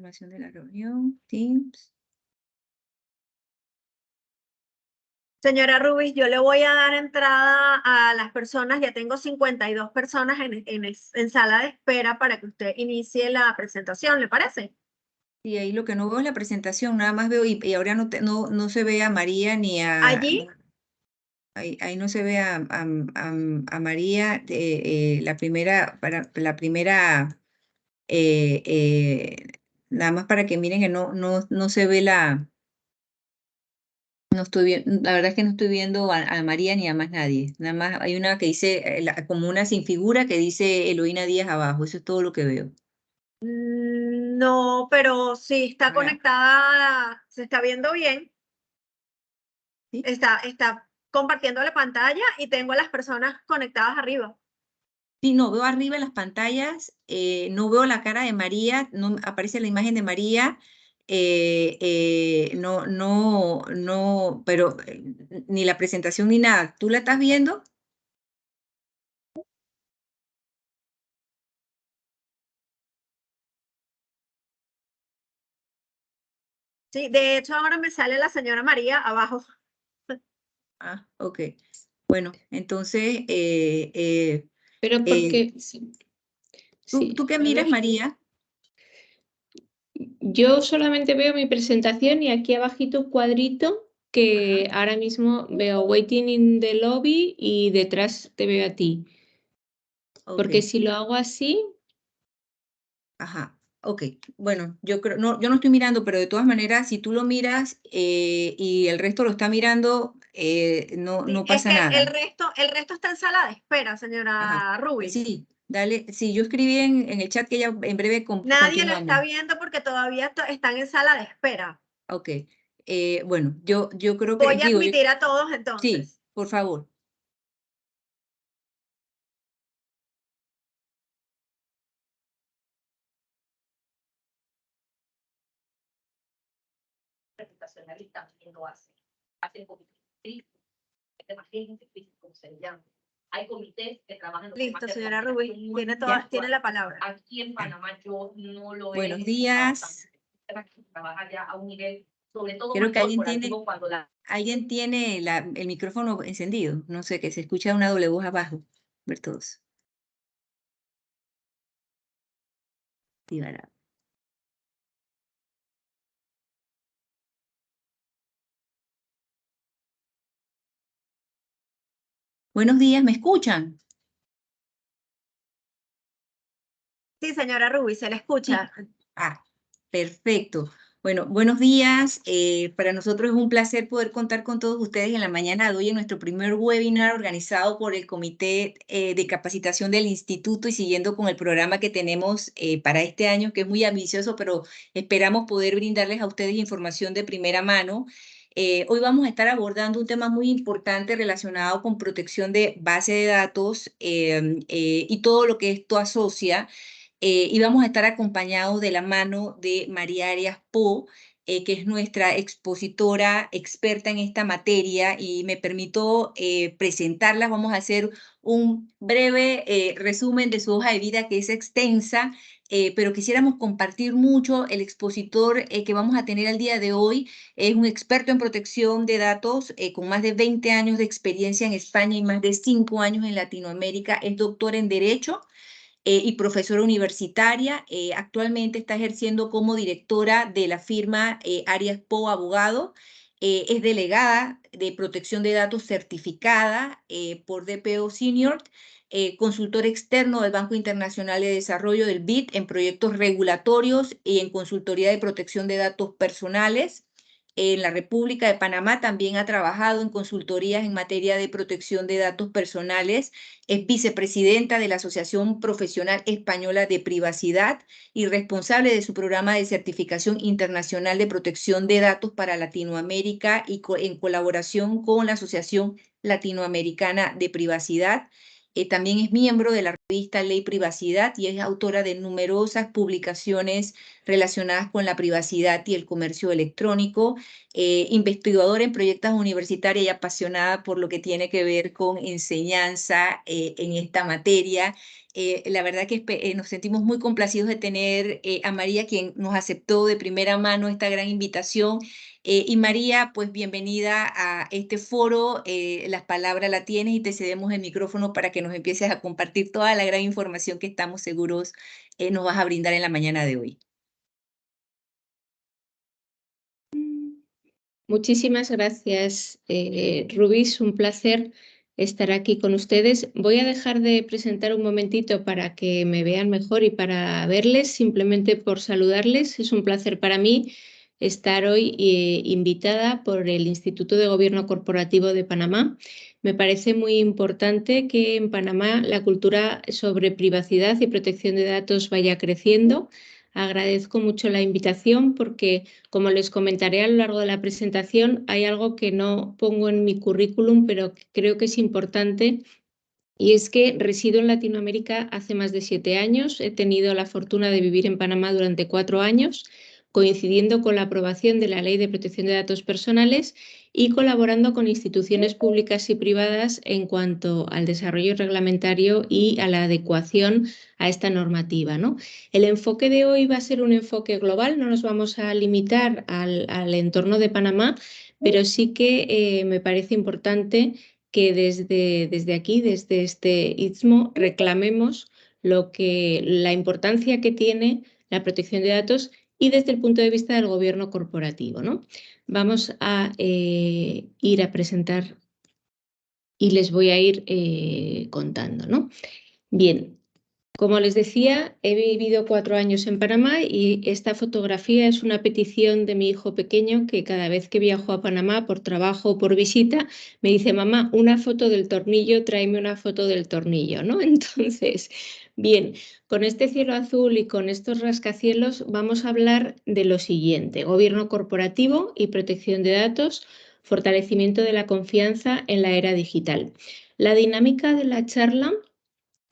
Información de la reunión, Teams. Señora Rubis, yo le voy a dar entrada a las personas, ya tengo 52 personas en sala de espera para que usted inicie la presentación, ¿le parece? Y ahí lo que no veo es la presentación, nada más veo, y ahora no se ve a María ni a... Allí, Ahí no se ve a María, la primera, eh, eh, nada más para que miren que no se ve no estoy viendo, la verdad es que no estoy viendo a María ni a más nadie. Nada más hay una que dice, como una sin figura que dice Eloína Díaz abajo, eso es todo lo que veo. no, pero sí está Ahora, conectada, se está viendo bien, ¿sí? está compartiendo la pantalla y tengo a las personas conectadas arriba. Sí, no, veo arriba en las pantallas, no veo la cara de María, no aparece la imagen de María, pero ni la presentación ni nada. ¿Tú la estás viendo? Sí, de hecho ahora me sale la señora María abajo. Ah, ok. Bueno, entonces, Pero eh, porque, sí, ¿tú qué a miras, ver. María? Yo solamente veo mi presentación y aquí abajito un cuadrito que ahora mismo veo waiting in the lobby y detrás te veo a ti. Porque Ok. si lo hago así, Ajá, ok. Bueno, yo no estoy mirando, pero de todas maneras, si tú lo miras y el resto lo está mirando, no, Sí, no es pasa que el nada. resto está en sala de espera, Ajá. señora Rubis. Sí, dale. Sí, yo escribí en el chat que ya en breve Nadie lo está continuamos. viendo porque todavía están en sala de espera. Ok. Bueno, yo creo que, Voy a digo, admitir a todos sí, entonces. por favor. Presentacionalista también lo hace. Hacen comités de gente, como se llama. Hay comités que trabajan en los Listo, temas de señora Rubis, comunicación tiene multicultural. la palabra. Aquí en Panamá yo no lo Buenos he días. trabaja ya a un nivel, sobre todo Creo más que corporativo cuando la... alguien tiene el micrófono encendido. No sé, que se escucha una doble voz abajo. Ver todos. Activará. Buenos días, ¿me escuchan? Sí, señora Rubis, se la Sí. escucha. Ah, perfecto. Bueno, buenos días. Para nosotros es un placer poder contar con todos ustedes en la mañana de hoy en nuestro primer webinar organizado por el Comité de Capacitación del Instituto y siguiendo con el programa que tenemos para este año, que es muy ambicioso, pero esperamos poder brindarles a ustedes información de primera mano. Hoy vamos a estar abordando un tema muy importante relacionado con protección de base de datos y todo lo que esto asocia. Y vamos a estar acompañados de la mano de María Arias Po, que es nuestra expositora experta en esta materia, y me permito presentarla. Vamos a hacer un breve resumen de su hoja de vida, que es extensa, pero quisiéramos compartir mucho. El expositor que vamos a tener el día de hoy es un experto en protección de datos con más de 20 años de experiencia en España y más de 5 años en Latinoamérica. Es doctor en Derecho y profesora universitaria. Actualmente está ejerciendo como directora de la firma Arias Po Abogado. Es delegada de protección de datos certificada por DPO Senior, consultor externo del Banco Internacional de Desarrollo del BID en proyectos regulatorios y en consultoría de protección de datos personales. En la República de Panamá también ha trabajado en consultorías en materia de protección de datos personales. Es vicepresidenta de la Asociación Profesional Española de Privacidad y responsable de su programa de certificación internacional de protección de datos para Latinoamérica y en colaboración con la Asociación Latinoamericana de Privacidad. También es miembro de la revista Ley Privacidad y es autora de numerosas publicaciones relacionadas con la privacidad y el comercio electrónico, investigadora en proyectos universitarios y apasionada por lo que tiene que ver con enseñanza en esta materia. La verdad que nos sentimos muy complacidos de tener a María, quien nos aceptó de primera mano esta gran invitación. Y María, pues bienvenida a este foro. Las palabras la tienes y te cedemos el micrófono para que nos empieces a compartir toda la gran información que estamos seguros nos vas a brindar en la mañana de hoy. Muchísimas gracias, Rubí. Es un placer estar aquí con ustedes. Voy a dejar de presentar un momentito para que me vean mejor y para verles, simplemente por saludarles. Es un placer para mí estar hoy invitada por el Instituto de Gobierno Corporativo de Panamá. Me parece muy importante que en Panamá la cultura sobre privacidad y protección de datos vaya creciendo. Agradezco mucho la invitación porque, como les comentaré a lo largo de la presentación, hay algo que no pongo en mi currículum, pero que creo que es importante, y es que resido en Latinoamérica hace más de 7 años. He tenido la fortuna de vivir en Panamá durante 4 años, coincidiendo con la aprobación de la Ley de Protección de Datos Personales y colaborando con instituciones públicas y privadas en cuanto al desarrollo reglamentario y a la adecuación a esta normativa, ¿no? El enfoque de hoy va a ser un enfoque global, no nos vamos a limitar al entorno de Panamá, pero sí que me parece importante que desde aquí, desde este istmo, reclamemos la importancia que tiene la protección de datos y desde el punto de vista del gobierno corporativo, ¿no? Vamos a ir a presentar y les voy a ir contando, ¿no? Bien. Como les decía, he vivido 4 años en Panamá y esta fotografía es una petición de mi hijo pequeño que cada vez que viajo a Panamá por trabajo o por visita me dice: mamá, una foto del tornillo, tráeme una foto del tornillo, ¿no? Entonces, bien, con este cielo azul y con estos rascacielos vamos a hablar de lo siguiente: gobierno corporativo y protección de datos, fortalecimiento de la confianza en la era digital. La dinámica de la charla,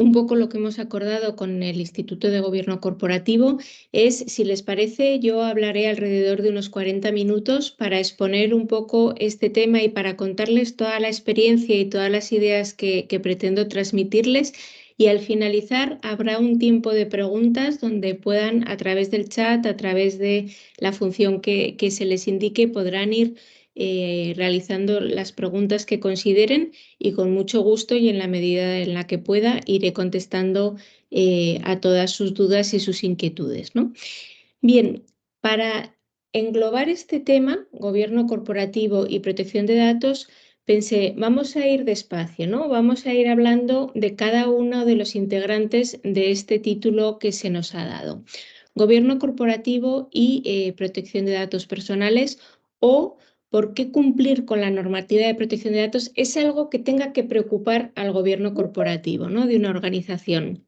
un poco lo que hemos acordado con el Instituto de Gobierno Corporativo, es, si les parece, yo hablaré alrededor de unos 40 minutos para exponer un poco este tema y para contarles toda la experiencia y todas las ideas que pretendo transmitirles. Y al finalizar habrá un tiempo de preguntas donde puedan, a través del chat, a través de la función que se les indique, podrán ir realizando las preguntas que consideren, y con mucho gusto y en la medida en la que pueda iré contestando a todas sus dudas y sus inquietudes, ¿no? Bien, para englobar este tema, gobierno corporativo y protección de datos, pensé, vamos a ir despacio, ¿no? Vamos a ir hablando de cada uno de los integrantes de este título que se nos ha dado. Gobierno corporativo y protección de datos personales, o por qué cumplir con la normativa de protección de datos es algo que tenga que preocupar al gobierno corporativo, ¿no? De una organización.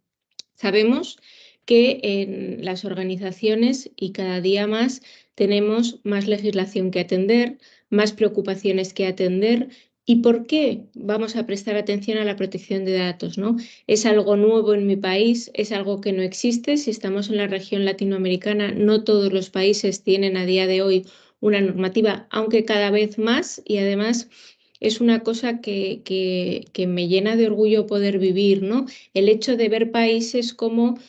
Sabemos que en las organizaciones, y cada día más, tenemos más legislación que atender, más preocupaciones que atender. ¿Y por qué vamos a prestar atención a la protección de datos, ¿no? Es algo nuevo en mi país, es algo que no existe. Si estamos en la región latinoamericana, no todos los países tienen a día de hoy una normativa, aunque cada vez más, y además es una cosa que me llena de orgullo poder vivir, ¿no? El hecho de ver países como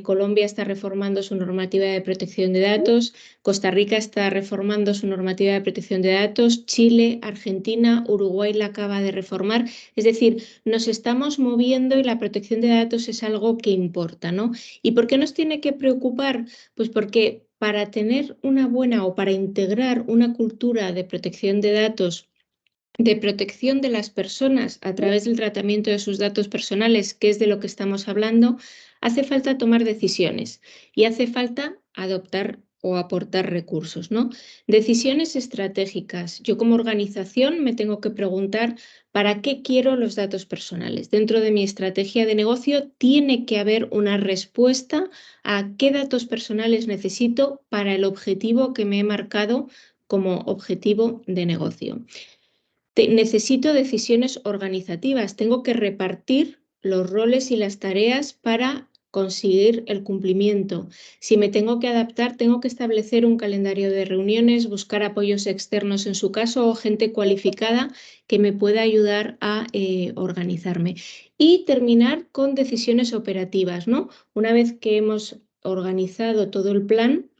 Colombia está reformando su normativa de protección de datos, Costa Rica está reformando su normativa de protección de datos, Chile, Argentina, Uruguay la acaba de reformar. Es decir, nos estamos moviendo y la protección de datos es algo que importa, ¿no? ¿Y por qué nos tiene que preocupar? Pues porque para tener una buena o para integrar una cultura de protección de datos, de protección de las personas a través del tratamiento de sus datos personales, que es de lo que estamos hablando, hace falta tomar decisiones y hace falta adoptar o aportar recursos, ¿no? Decisiones estratégicas. Yo, como organización, me tengo que preguntar ¿para qué quiero los datos personales? Dentro de mi estrategia de negocio tiene que haber una respuesta a qué datos personales necesito para el objetivo que me he marcado como objetivo de negocio. Necesito decisiones organizativas. Tengo que repartir los roles y las tareas para conseguir el cumplimiento. Si me tengo que adaptar, tengo que establecer un calendario de reuniones, buscar apoyos externos en su caso o gente cualificada que me pueda ayudar a organizarme. Y terminar con decisiones operativas, ¿no? Una vez que hemos organizado todo el plan,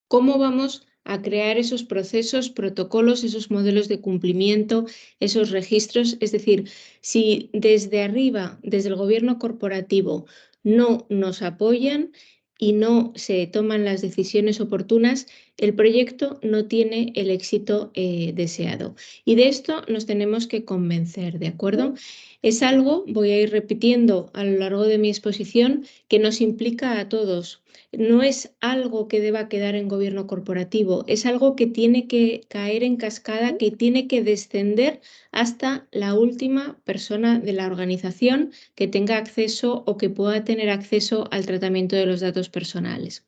¿cómo vamos a crear esos procesos, protocolos, esos modelos de cumplimiento, esos registros? Es decir, si desde arriba, desde el gobierno corporativo, no nos apoyan y no se toman las decisiones oportunas, el proyecto no tiene el éxito deseado. Y de esto nos tenemos que convencer, ¿de acuerdo? Es algo, voy a ir repitiendo a lo largo de mi exposición, que nos implica a todos. No es algo que deba quedar en gobierno corporativo, es algo que tiene que caer en cascada, que tiene que descender hasta la última persona de la organización que tenga acceso o que pueda tener acceso al tratamiento de los datos personales.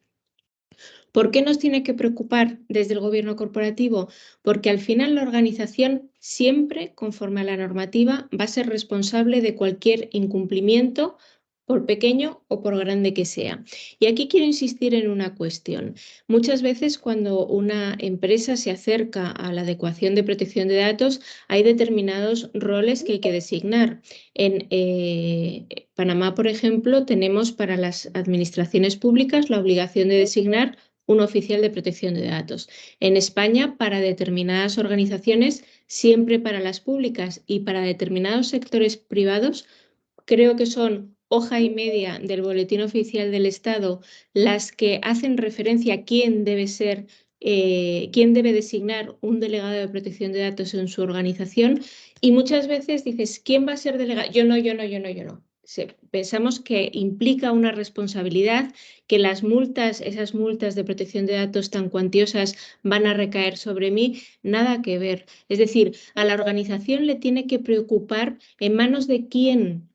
¿Por qué nos tiene que preocupar desde el gobierno corporativo? Porque al final la organización siempre, conforme a la normativa, va a ser responsable de cualquier incumplimiento, por pequeño o por grande que sea. Y aquí quiero insistir en una cuestión. Muchas veces cuando una empresa se acerca a la adecuación de protección de datos, hay determinados roles que hay que designar. En Panamá, por ejemplo, tenemos para las administraciones públicas la obligación de designar un oficial de protección de datos. En España, para determinadas organizaciones, siempre para las públicas y para determinados sectores privados, creo que son hoja y media del Boletín Oficial del Estado las que hacen referencia a quién debe ser, quién debe designar un delegado de protección de datos en su organización. Y muchas veces dices, ¿quién va a ser delegado? Yo no. Pensamos que implica una responsabilidad, que las multas, esas multas de protección de datos tan cuantiosas van a recaer sobre mí. Nada que ver. Es decir, a la organización le tiene que preocupar en manos de quién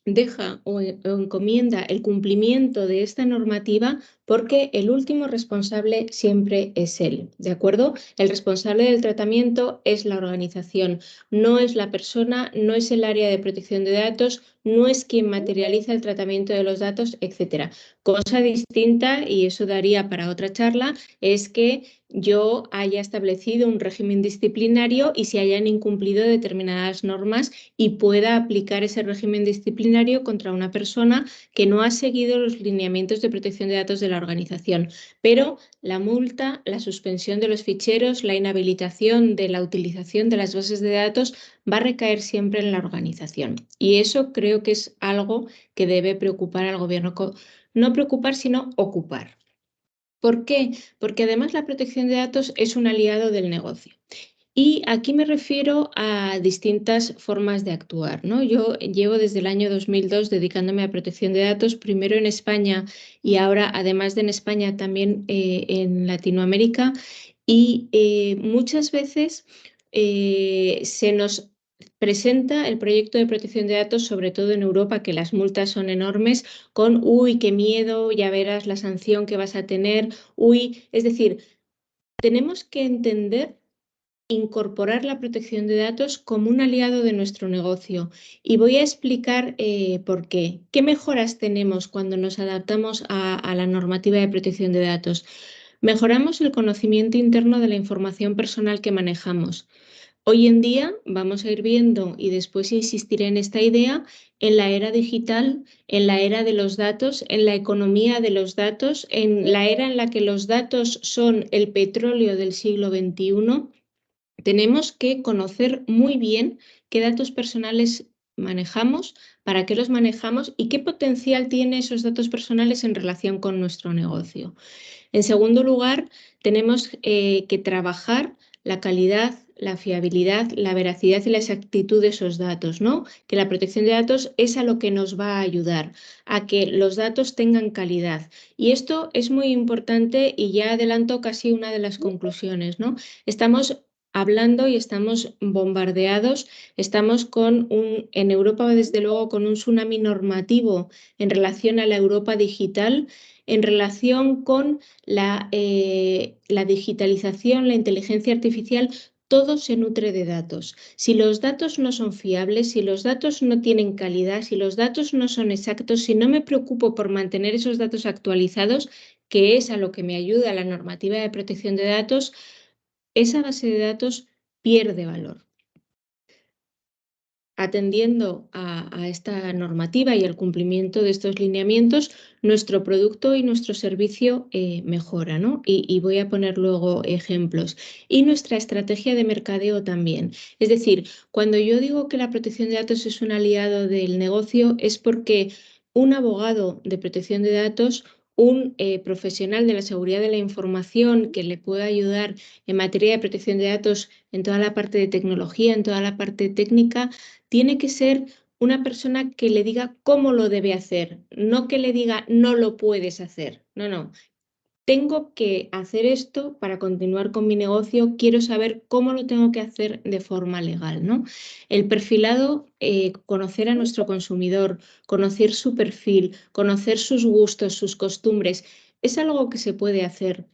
deja o encomienda el cumplimiento de esta normativa, porque el último responsable siempre es él, ¿de acuerdo? El responsable del tratamiento es la organización, no es la persona, no es el área de protección de datos, no es quien materializa el tratamiento de los datos, etcétera. Cosa distinta, y eso daría para otra charla, es que yo haya establecido un régimen disciplinario y se hayan incumplido determinadas normas y pueda aplicar ese régimen disciplinario contra una persona que no ha seguido los lineamientos de protección de datos de la organización. Pero la multa, la suspensión de los ficheros, la inhabilitación de la utilización de las bases de datos va a recaer siempre en la organización. Y eso creo que es algo que debe preocupar al gobierno. No preocupar, sino ocupar. ¿Por qué? Porque además la protección de datos es un aliado del negocio. Y aquí me refiero a distintas formas de actuar, ¿no? Yo llevo desde el año 2002 dedicándome a protección de datos, primero en España y ahora, además de en España, también en Latinoamérica. Y muchas veces se nos presenta el proyecto de protección de datos, sobre todo en Europa, que las multas son enormes, con, uy, qué miedo, ya verás la sanción que vas a tener, uy, es decir, tenemos que entender incorporar la protección de datos como un aliado de nuestro negocio. Y voy a explicar por qué. ¿Qué mejoras tenemos cuando nos adaptamos a la normativa de protección de datos? Mejoramos el conocimiento interno de la información personal que manejamos. Hoy en día vamos a ir viendo, y después insistiré en esta idea, en la era digital, en la era de los datos, en la economía de los datos, en la era en la que los datos son el petróleo del siglo XXI. Tenemos que conocer muy bien qué datos personales manejamos, para qué los manejamos y qué potencial tienen esos datos personales en relación con nuestro negocio. En segundo lugar, tenemos que trabajar la calidad, la fiabilidad, la veracidad y la exactitud de esos datos, ¿no? Que la protección de datos es a lo que nos va a ayudar, a que los datos tengan calidad. Y esto es muy importante y ya adelanto casi una de las conclusiones, ¿no? Estamos hablando y estamos bombardeados, estamos en Europa desde luego con un tsunami normativo en relación a la Europa digital, en relación con la digitalización, la inteligencia artificial. todo se nutre de datos. Si los datos no son fiables, si los datos no tienen calidad, si los datos no son exactos, si no me preocupo por mantener esos datos actualizados, que es a lo que me ayuda la normativa de protección de datos, esa base de datos pierde valor. Atendiendo a esta normativa y al cumplimiento de estos lineamientos, nuestro producto y nuestro servicio mejora, ¿no? Y voy a poner luego ejemplos. Y nuestra estrategia de mercadeo también. Es decir, cuando yo digo que la protección de datos es un aliado del negocio, es porque un abogado de protección de datos, un profesional de la seguridad de la información que le pueda ayudar en materia de protección de datos en toda la parte de tecnología, en toda la parte técnica, tiene que ser una persona que le diga cómo lo debe hacer, no que le diga no lo puedes hacer. No, no. Tengo que hacer esto para continuar con mi negocio, quiero saber cómo lo tengo que hacer de forma legal, ¿no? El perfilado, conocer a nuestro consumidor, conocer su perfil, conocer sus gustos, sus costumbres, es algo que se puede hacer.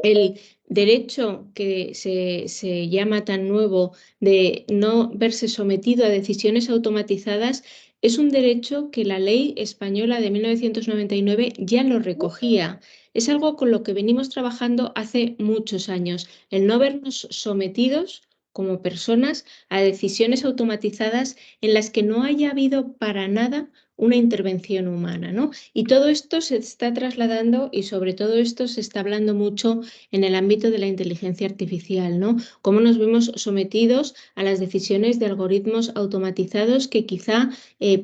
El derecho que se llama tan nuevo de no verse sometido a decisiones automatizadas es un derecho que la ley española de 1999 ya lo recogía. Es algo con lo que venimos trabajando hace muchos años, el no vernos sometidos como personas a decisiones automatizadas en las que no haya habido para nada una intervención humana, ¿no? Y todo esto se está trasladando y sobre todo esto se está hablando mucho en el ámbito de la inteligencia artificial, ¿no? Cómo nos vemos sometidos a las decisiones de algoritmos automatizados que quizá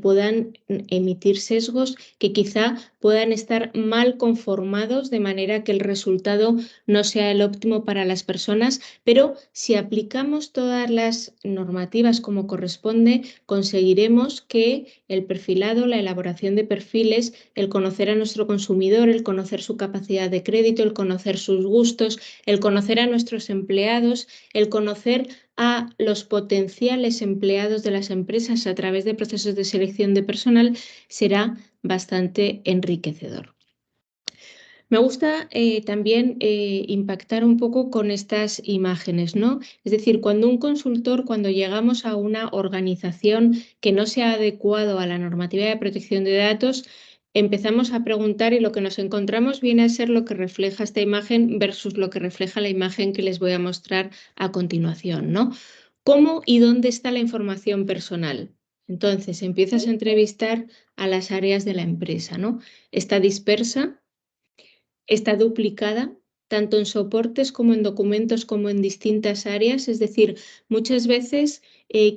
puedan emitir sesgos, que quizá puedan estar mal conformados de manera que el resultado no sea el óptimo para las personas, pero si aplicamos todas las normativas como corresponde, conseguiremos que el perfilado, la elaboración de perfiles, el conocer a nuestro consumidor, el conocer su capacidad de crédito, el conocer sus gustos, el conocer a nuestros empleados, el conocer a los potenciales empleados de las empresas a través de procesos de selección de personal será bastante enriquecedor. Me gusta también impactar un poco con estas imágenes, ¿no? Es decir, cuando un consultor, cuando llegamos a una organización que no se ha adecuado a la normativa de protección de datos, empezamos a preguntar y lo que nos encontramos viene a ser lo que refleja esta imagen versus lo que refleja la imagen que les voy a mostrar a continuación, ¿no? ¿Cómo y dónde está la información personal? Entonces, empiezas a entrevistar a las áreas de la empresa, ¿no? Está dispersa. Está duplicada tanto en soportes como en documentos como en distintas áreas. Es decir, muchas veces,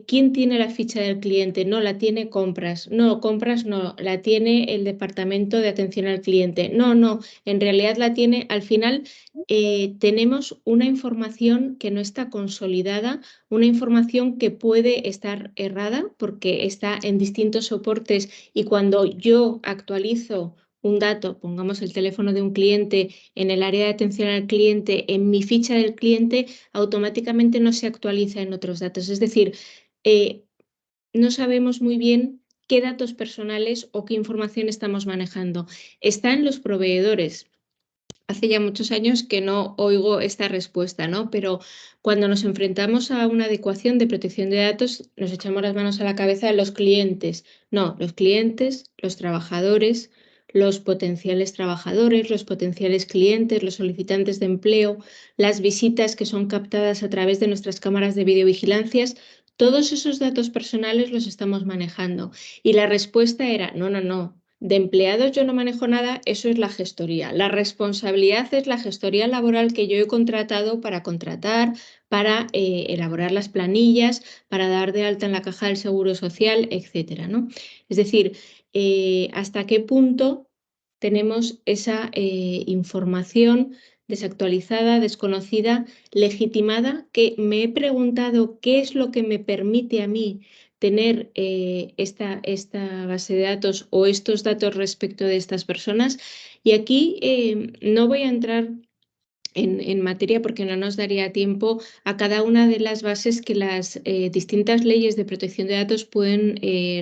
¿quién tiene la ficha del cliente? No, la tiene compras. No, compras no, la tiene el departamento de atención al cliente. No, no, en realidad la tiene. Al final, tenemos una información que no está consolidada, una información que puede estar errada porque está en distintos soportes y cuando yo actualizo un dato, pongamos el teléfono de un cliente en el área de atención al cliente, en mi ficha del cliente, automáticamente no se actualiza en otros datos. Es decir, no sabemos muy bien qué datos personales o qué información estamos manejando. Está en los proveedores. Hace ya muchos años que no oigo esta respuesta, ¿no? Pero cuando nos enfrentamos a una adecuación de protección de datos, nos echamos las manos a la cabeza de los clientes. No, los clientes, los trabajadores, los potenciales trabajadores, los potenciales clientes, los solicitantes de empleo, las visitas que son captadas a través de nuestras cámaras de videovigilancias, todos esos datos personales los estamos manejando. Y la respuesta era, no, no, no. De empleados yo no manejo nada, eso es la gestoría. La responsabilidad es la gestoría laboral que yo he contratado para contratar, para elaborar las planillas, para dar de alta en la caja del Seguro Social, etcétera, ¿no? Es decir, hasta qué punto tenemos esa información desactualizada, desconocida, legitimada, que me he preguntado qué es lo que me permite a mí tener esta base de datos o estos datos respecto de estas personas. Y aquí no voy a entrar en materia porque no nos daría tiempo a cada una de las bases que las distintas leyes de protección de datos pueden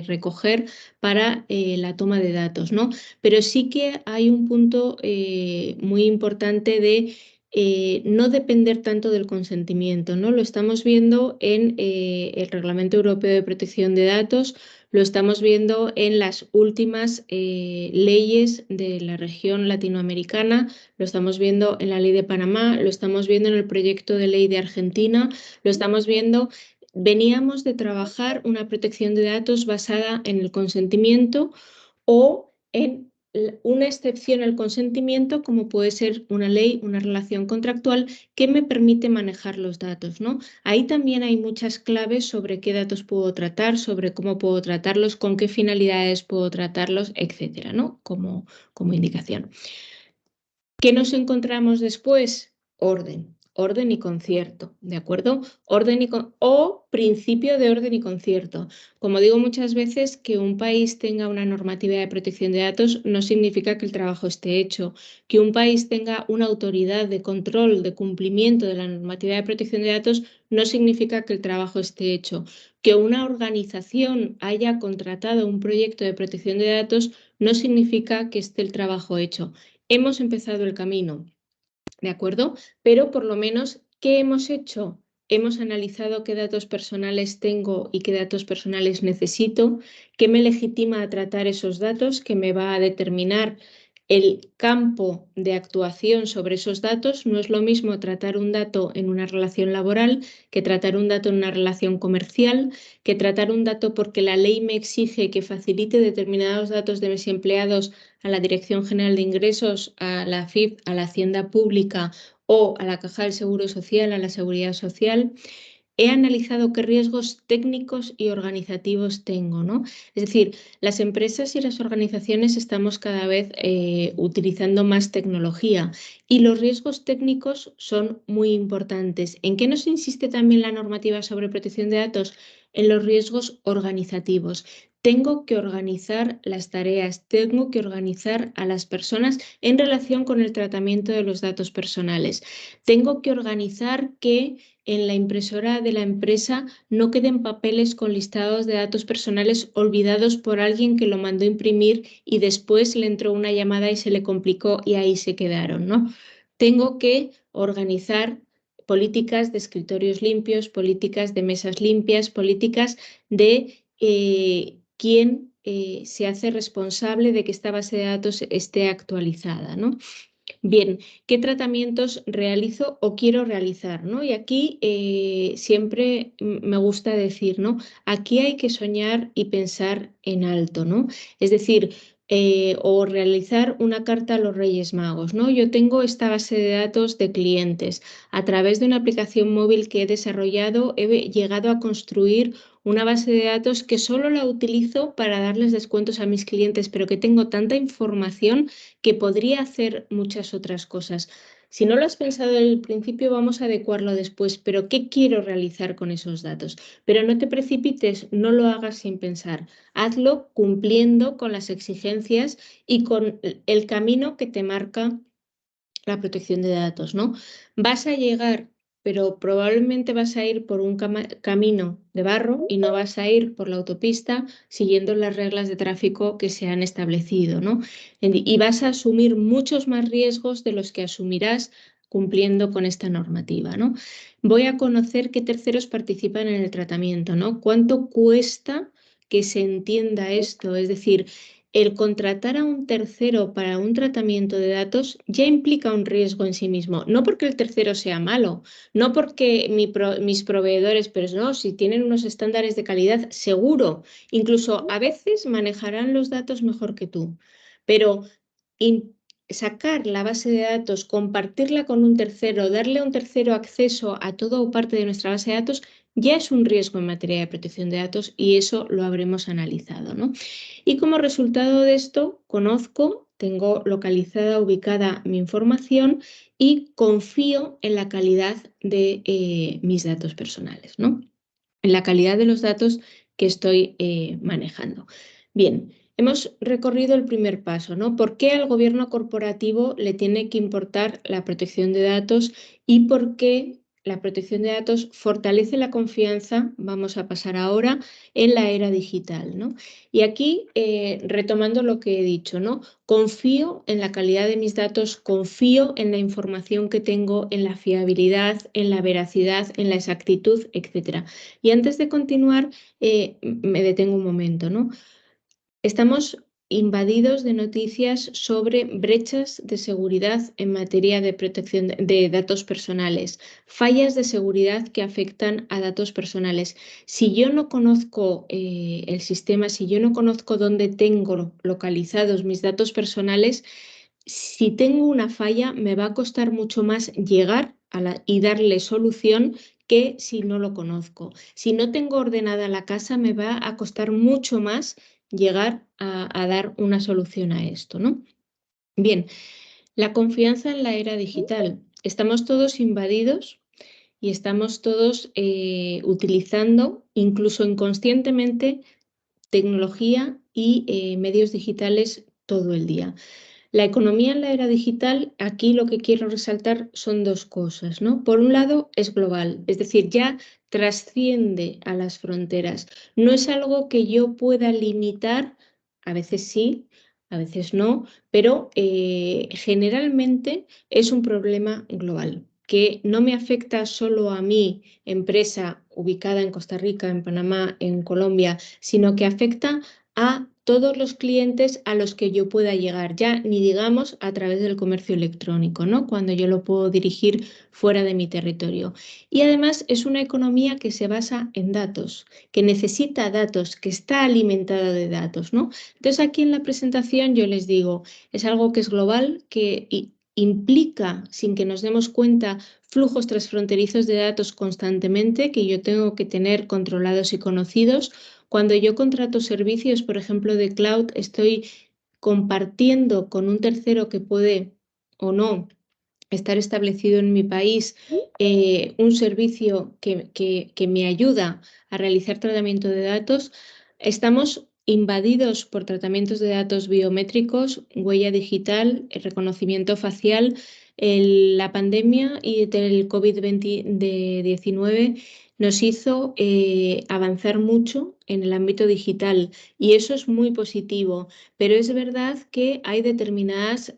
recoger para la toma de datos, ¿no? Pero sí que hay un punto muy importante de no depender tanto del consentimiento, ¿no? Lo estamos viendo en el Reglamento Europeo de Protección de Datos, lo estamos viendo en las últimas leyes de la región latinoamericana, lo estamos viendo en la ley de Panamá, lo estamos viendo en el proyecto de ley de Argentina, lo estamos viendo. Veníamos de trabajar una protección de datos basada en el consentimiento o en una excepción al consentimiento, como puede ser una ley, una relación contractual que me permite manejar los datos, ¿no? Ahí también hay muchas claves sobre qué datos puedo tratar, sobre cómo puedo tratarlos, con qué finalidades puedo tratarlos, etcétera, ¿no? Como indicación. ¿Qué nos encontramos después? Orden y concierto, ¿de acuerdo? O principio de orden y concierto. Como digo muchas veces, que un país tenga una normativa de protección de datos no significa que el trabajo esté hecho. Que un país tenga una autoridad de control, de cumplimiento de la normativa de protección de datos no significa que el trabajo esté hecho. Que una organización haya contratado un proyecto de protección de datos no significa que esté el trabajo hecho. Hemos empezado el camino, ¿de acuerdo? Pero por lo menos, ¿qué hemos hecho? Hemos analizado qué datos personales tengo y qué datos personales necesito, qué me legitima a tratar esos datos, qué me va a determinar el campo de actuación sobre esos datos. No es lo mismo tratar un dato en una relación laboral que tratar un dato en una relación comercial, que tratar un dato porque la ley me exige que facilite determinados datos de mis empleados a la Dirección General de Ingresos, a la AFIP, a la Hacienda Pública o a la Caja del Seguro Social, a la Seguridad Social. He analizado qué riesgos técnicos y organizativos tengo, ¿no? Es decir, las empresas y las organizaciones estamos cada vez utilizando más tecnología y los riesgos técnicos son muy importantes. ¿En qué nos insiste también la normativa sobre protección de datos? En los riesgos organizativos. Tengo que organizar las tareas, tengo que organizar a las personas en relación con el tratamiento de los datos personales. Tengo que organizar que en la impresora de la empresa no queden papeles con listados de datos personales olvidados por alguien que lo mandó imprimir y después le entró una llamada y se le complicó y ahí se quedaron, ¿no? Tengo que organizar políticas de escritorios limpios, políticas de mesas limpias, políticas de quién se hace responsable de que esta base de datos esté actualizada, ¿no? Bien, ¿qué tratamientos realizo o quiero realizar, ¿no? Y aquí siempre me gusta decir, ¿no? Aquí hay que soñar y pensar en alto, ¿no? Es decir, o realizar una carta a los Reyes Magos, ¿no? Yo tengo esta base de datos de clientes. A través de una aplicación móvil que he desarrollado, he llegado a construir una base de datos que solo la utilizo para darles descuentos a mis clientes, pero que tengo tanta información que podría hacer muchas otras cosas. Si no lo has pensado desde el principio, vamos a adecuarlo después, pero ¿qué quiero realizar con esos datos? Pero no te precipites, no lo hagas sin pensar. Hazlo cumpliendo con las exigencias y con el camino que te marca la protección de datos, ¿no? Vas a llegar, pero probablemente vas a ir por un camino de barro y no vas a ir por la autopista siguiendo las reglas de tráfico que se han establecido, ¿no? Y vas a asumir muchos más riesgos de los que asumirás cumpliendo con esta normativa, ¿no? Voy a conocer qué terceros participan en el tratamiento, ¿no? ¿Cuánto cuesta que se entienda esto? Es decir, el contratar a un tercero para un tratamiento de datos ya implica un riesgo en sí mismo, no porque el tercero sea malo, no porque mis proveedores, pero no, si tienen unos estándares de calidad, seguro, incluso a veces manejarán los datos mejor que tú, pero sacar la base de datos, compartirla con un tercero, darle a un tercero acceso a toda o parte de nuestra base de datos, ya es un riesgo en materia de protección de datos y eso lo habremos analizado, ¿no? Y como resultado de esto, tengo localizada, ubicada mi información y confío en la calidad de mis datos personales, ¿no? En la calidad de los datos que estoy manejando. Bien, hemos recorrido el primer paso, ¿no? ¿Por qué al gobierno corporativo le tiene que importar la protección de datos y por qué la protección de datos fortalece la confianza, vamos a pasar ahora, en la era digital, ¿no? Y aquí, retomando lo que he dicho, ¿no? Confío en la calidad de mis datos, confío en la información que tengo, en la fiabilidad, en la veracidad, en la exactitud, etc. Y antes de continuar, me detengo un momento, ¿no? Estamos invadidos de noticias sobre brechas de seguridad en materia de protección de datos personales, fallas de seguridad que afectan a datos personales. Si yo no conozco el sistema, si yo no conozco dónde tengo localizados mis datos personales, si tengo una falla, me va a costar mucho más llegar y darle solución que si no lo conozco. Si no tengo ordenada la casa, me va a costar mucho más llegar a dar una solución a esto, ¿no? Bien, la confianza en la era digital. Estamos todos invadidos y estamos todos utilizando, incluso inconscientemente, tecnología y medios digitales todo el día. La economía en la era digital, aquí lo que quiero resaltar son dos cosas, ¿no? Por un lado, es global, es decir, ya trasciende a las fronteras. No es algo que yo pueda limitar, a veces sí, a veces no, pero generalmente es un problema global que no me afecta solo a mi empresa ubicada en Costa Rica, en Panamá, en Colombia, sino que afecta a todos los clientes a los que yo pueda llegar, ya ni digamos a través del comercio electrónico, ¿no? Cuando yo lo puedo dirigir fuera de mi territorio. Y además es una economía que se basa en datos, que necesita datos, que está alimentada de datos, ¿no? Entonces aquí en la presentación yo les digo, es algo que es global, que implica, sin que nos demos cuenta, flujos transfronterizos de datos constantemente que yo tengo que tener controlados y conocidos. Cuando yo contrato servicios, por ejemplo, de cloud, estoy compartiendo con un tercero que puede o no estar establecido en mi país un servicio que me ayuda a realizar tratamiento de datos. Estamos invadidos por tratamientos de datos biométricos, huella digital, reconocimiento facial. La pandemia y del COVID-19 nos hizo avanzar mucho en el ámbito digital y eso es muy positivo, pero es verdad que hay determinadas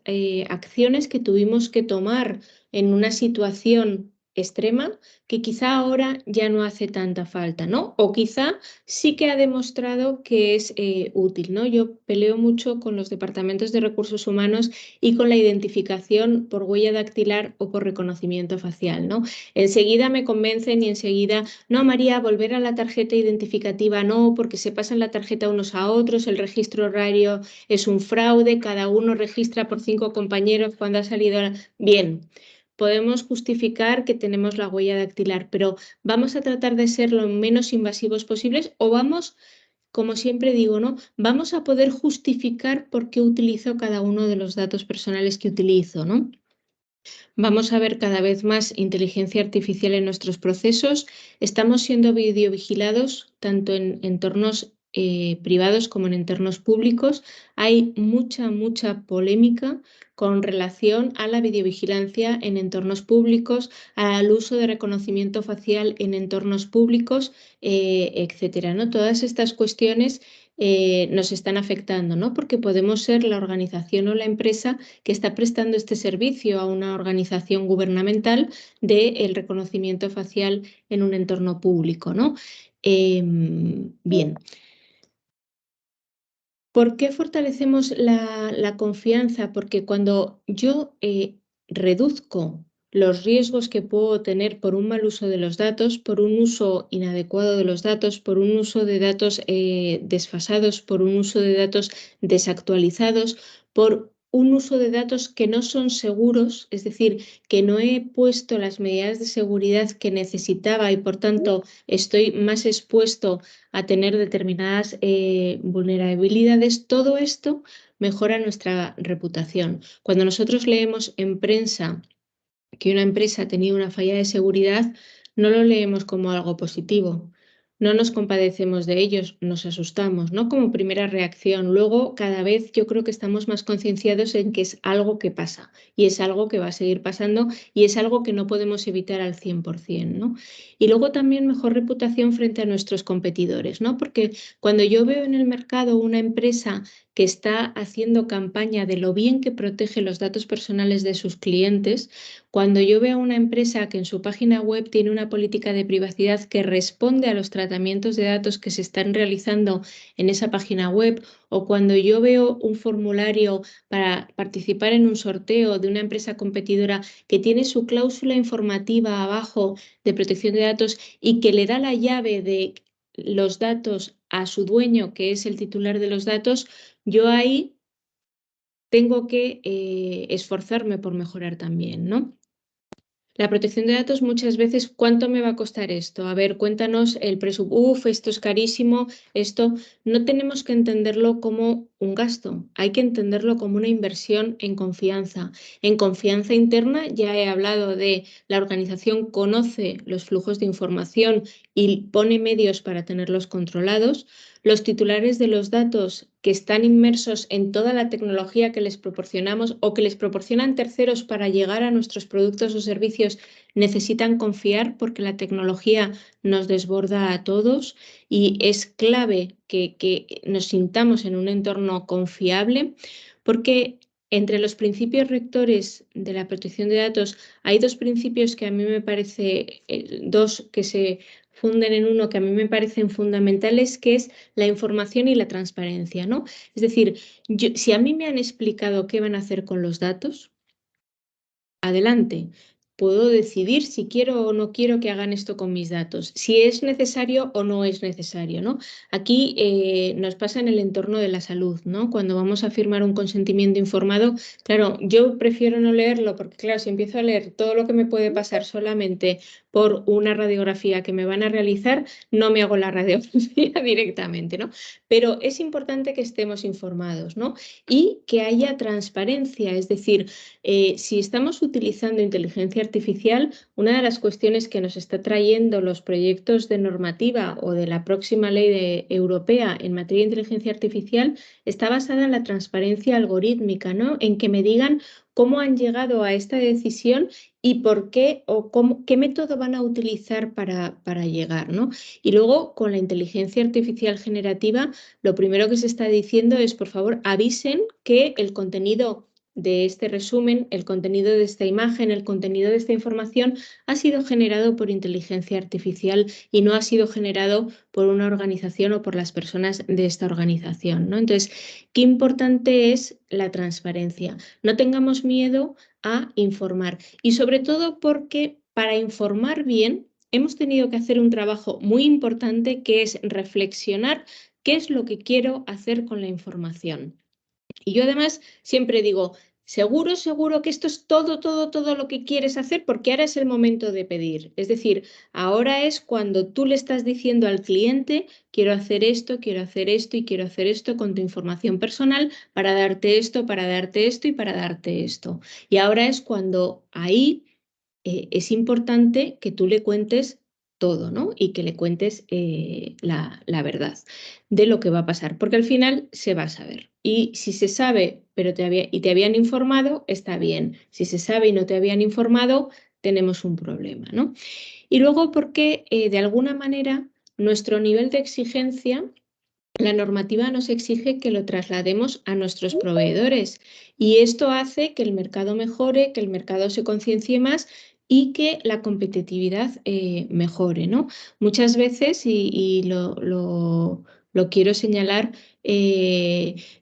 acciones que tuvimos que tomar en una situación extrema que quizá ahora ya no hace tanta falta, ¿no? O quizá sí que ha demostrado que es útil, ¿no? Yo peleo mucho con los departamentos de recursos humanos y con la identificación por huella dactilar o por reconocimiento facial, ¿no? Enseguida me convencen y enseguida, no, María, volver a la tarjeta identificativa no, porque se pasan la tarjeta unos a otros, el registro horario es un fraude, cada uno registra por 5 compañeros cuando ha salido. Bien, podemos justificar que tenemos la huella dactilar, pero vamos a tratar de ser lo menos invasivos posibles o vamos, como siempre digo, ¿no? Vamos a poder justificar por qué utilizo cada uno de los datos personales que utilizo, ¿no? Vamos a ver cada vez más inteligencia artificial en nuestros procesos. Estamos siendo videovigilados tanto en entornos privados como en entornos públicos. Hay mucha polémica con relación a la videovigilancia en entornos públicos, al uso de reconocimiento facial en entornos públicos, etcétera, ¿no? Todas estas cuestiones nos están afectando, ¿no? Porque podemos ser la organización o la empresa que está prestando este servicio a una organización gubernamental del reconocimiento facial en un entorno público, ¿no? Bien. ¿Por qué fortalecemos la confianza? Porque cuando yo reduzco los riesgos que puedo tener por un mal uso de los datos, por un uso inadecuado de los datos, por un uso de datos desfasados, por un uso de datos desactualizados, por un uso de datos que no son seguros, es decir, que no he puesto las medidas de seguridad que necesitaba y por tanto estoy más expuesto a tener determinadas vulnerabilidades, todo esto mejora nuestra reputación. Cuando nosotros leemos en prensa que una empresa ha tenido una falla de seguridad, no lo leemos como algo positivo, no nos compadecemos de ellos, nos asustamos, ¿no? Como primera reacción. Luego, cada vez yo creo que estamos más concienciados en que es algo que pasa y es algo que va a seguir pasando y es algo que no podemos evitar al 100%, ¿no? Y luego también mejor reputación frente a nuestros competidores, ¿no? Porque cuando yo veo en el mercado una empresa que está haciendo campaña de lo bien que protege los datos personales de sus clientes, cuando yo veo una empresa que en su página web tiene una política de privacidad que responde a los tratamientos de datos que se están realizando en esa página web, o cuando yo veo un formulario para participar en un sorteo de una empresa competidora que tiene su cláusula informativa abajo de protección de datos y que le da la llave de los datos a su dueño, que es el titular de los datos, yo ahí tengo que esforzarme por mejorar también, ¿no? La protección de datos muchas veces, ¿cuánto me va a costar esto? A ver, cuéntanos el presupuesto. Uf, esto es carísimo, esto no tenemos que entenderlo como un gasto, hay que entenderlo como una inversión en confianza. En confianza interna ya he hablado de la organización conoce los flujos de información y pone medios para tenerlos controlados. Los titulares de los datos que están inmersos en toda la tecnología que les proporcionamos o que les proporcionan terceros para llegar a nuestros productos o servicios necesitan confiar porque la tecnología nos desborda a todos y es clave que nos sintamos en un entorno confiable porque entre los principios rectores de la protección de datos hay dos principios que a mí me parece, dos que se funden en uno que a mí me parecen fundamentales, que es la información y la transparencia, ¿no? Es decir, si a mí me han explicado qué van a hacer con los datos, adelante. Puedo decidir si quiero o no quiero que hagan esto con mis datos, si es necesario o no es necesario, ¿no? Aquí nos pasa en el entorno de la salud, ¿no? Cuando vamos a firmar un consentimiento informado, claro, yo prefiero no leerlo porque, claro, si empiezo a leer todo lo que me puede pasar solamente por una radiografía que me van a realizar, no me hago la radiografía directamente, ¿no? Pero es importante que estemos informados, ¿no? Y que haya transparencia, es decir, si estamos utilizando inteligencia artificial, una de las cuestiones que nos está trayendo los proyectos de normativa o de la próxima ley europea en materia de inteligencia artificial está basada en la transparencia algorítmica, ¿no? En que me digan cómo han llegado a esta decisión y por qué o qué método van a utilizar para llegar, ¿no? Y luego, con la inteligencia artificial generativa, lo primero que se está diciendo es, por favor, avisen que el contenido de este resumen, el contenido de esta imagen, el contenido de esta información ha sido generado por inteligencia artificial y no ha sido generado por una organización o por las personas de esta organización, ¿no? Entonces, qué importante es la transparencia. No tengamos miedo a informar y sobre todo porque para informar bien hemos tenido que hacer un trabajo muy importante que es reflexionar qué es lo que quiero hacer con la información. Y yo además siempre digo, seguro que esto es todo lo que quieres hacer porque ahora es el momento de pedir. Es decir, ahora es cuando tú le estás diciendo al cliente, quiero hacer esto y quiero hacer esto con tu información personal para darte esto, para darte esto y para darte esto. Y ahora es cuando ahí es importante que tú le cuentes todo, ¿no? Y que le cuentes la verdad de lo que va a pasar, porque al final se va a saber. Y si se sabe, pero te habían informado, está bien. Si se sabe y no te habían informado, tenemos un problema, ¿no? Y luego porque de alguna manera nuestro nivel de exigencia, la normativa nos exige que lo traslademos a nuestros proveedores y esto hace que el mercado mejore, que el mercado se conciencie más y que la competitividad mejore, ¿no? Muchas veces, y lo quiero señalar,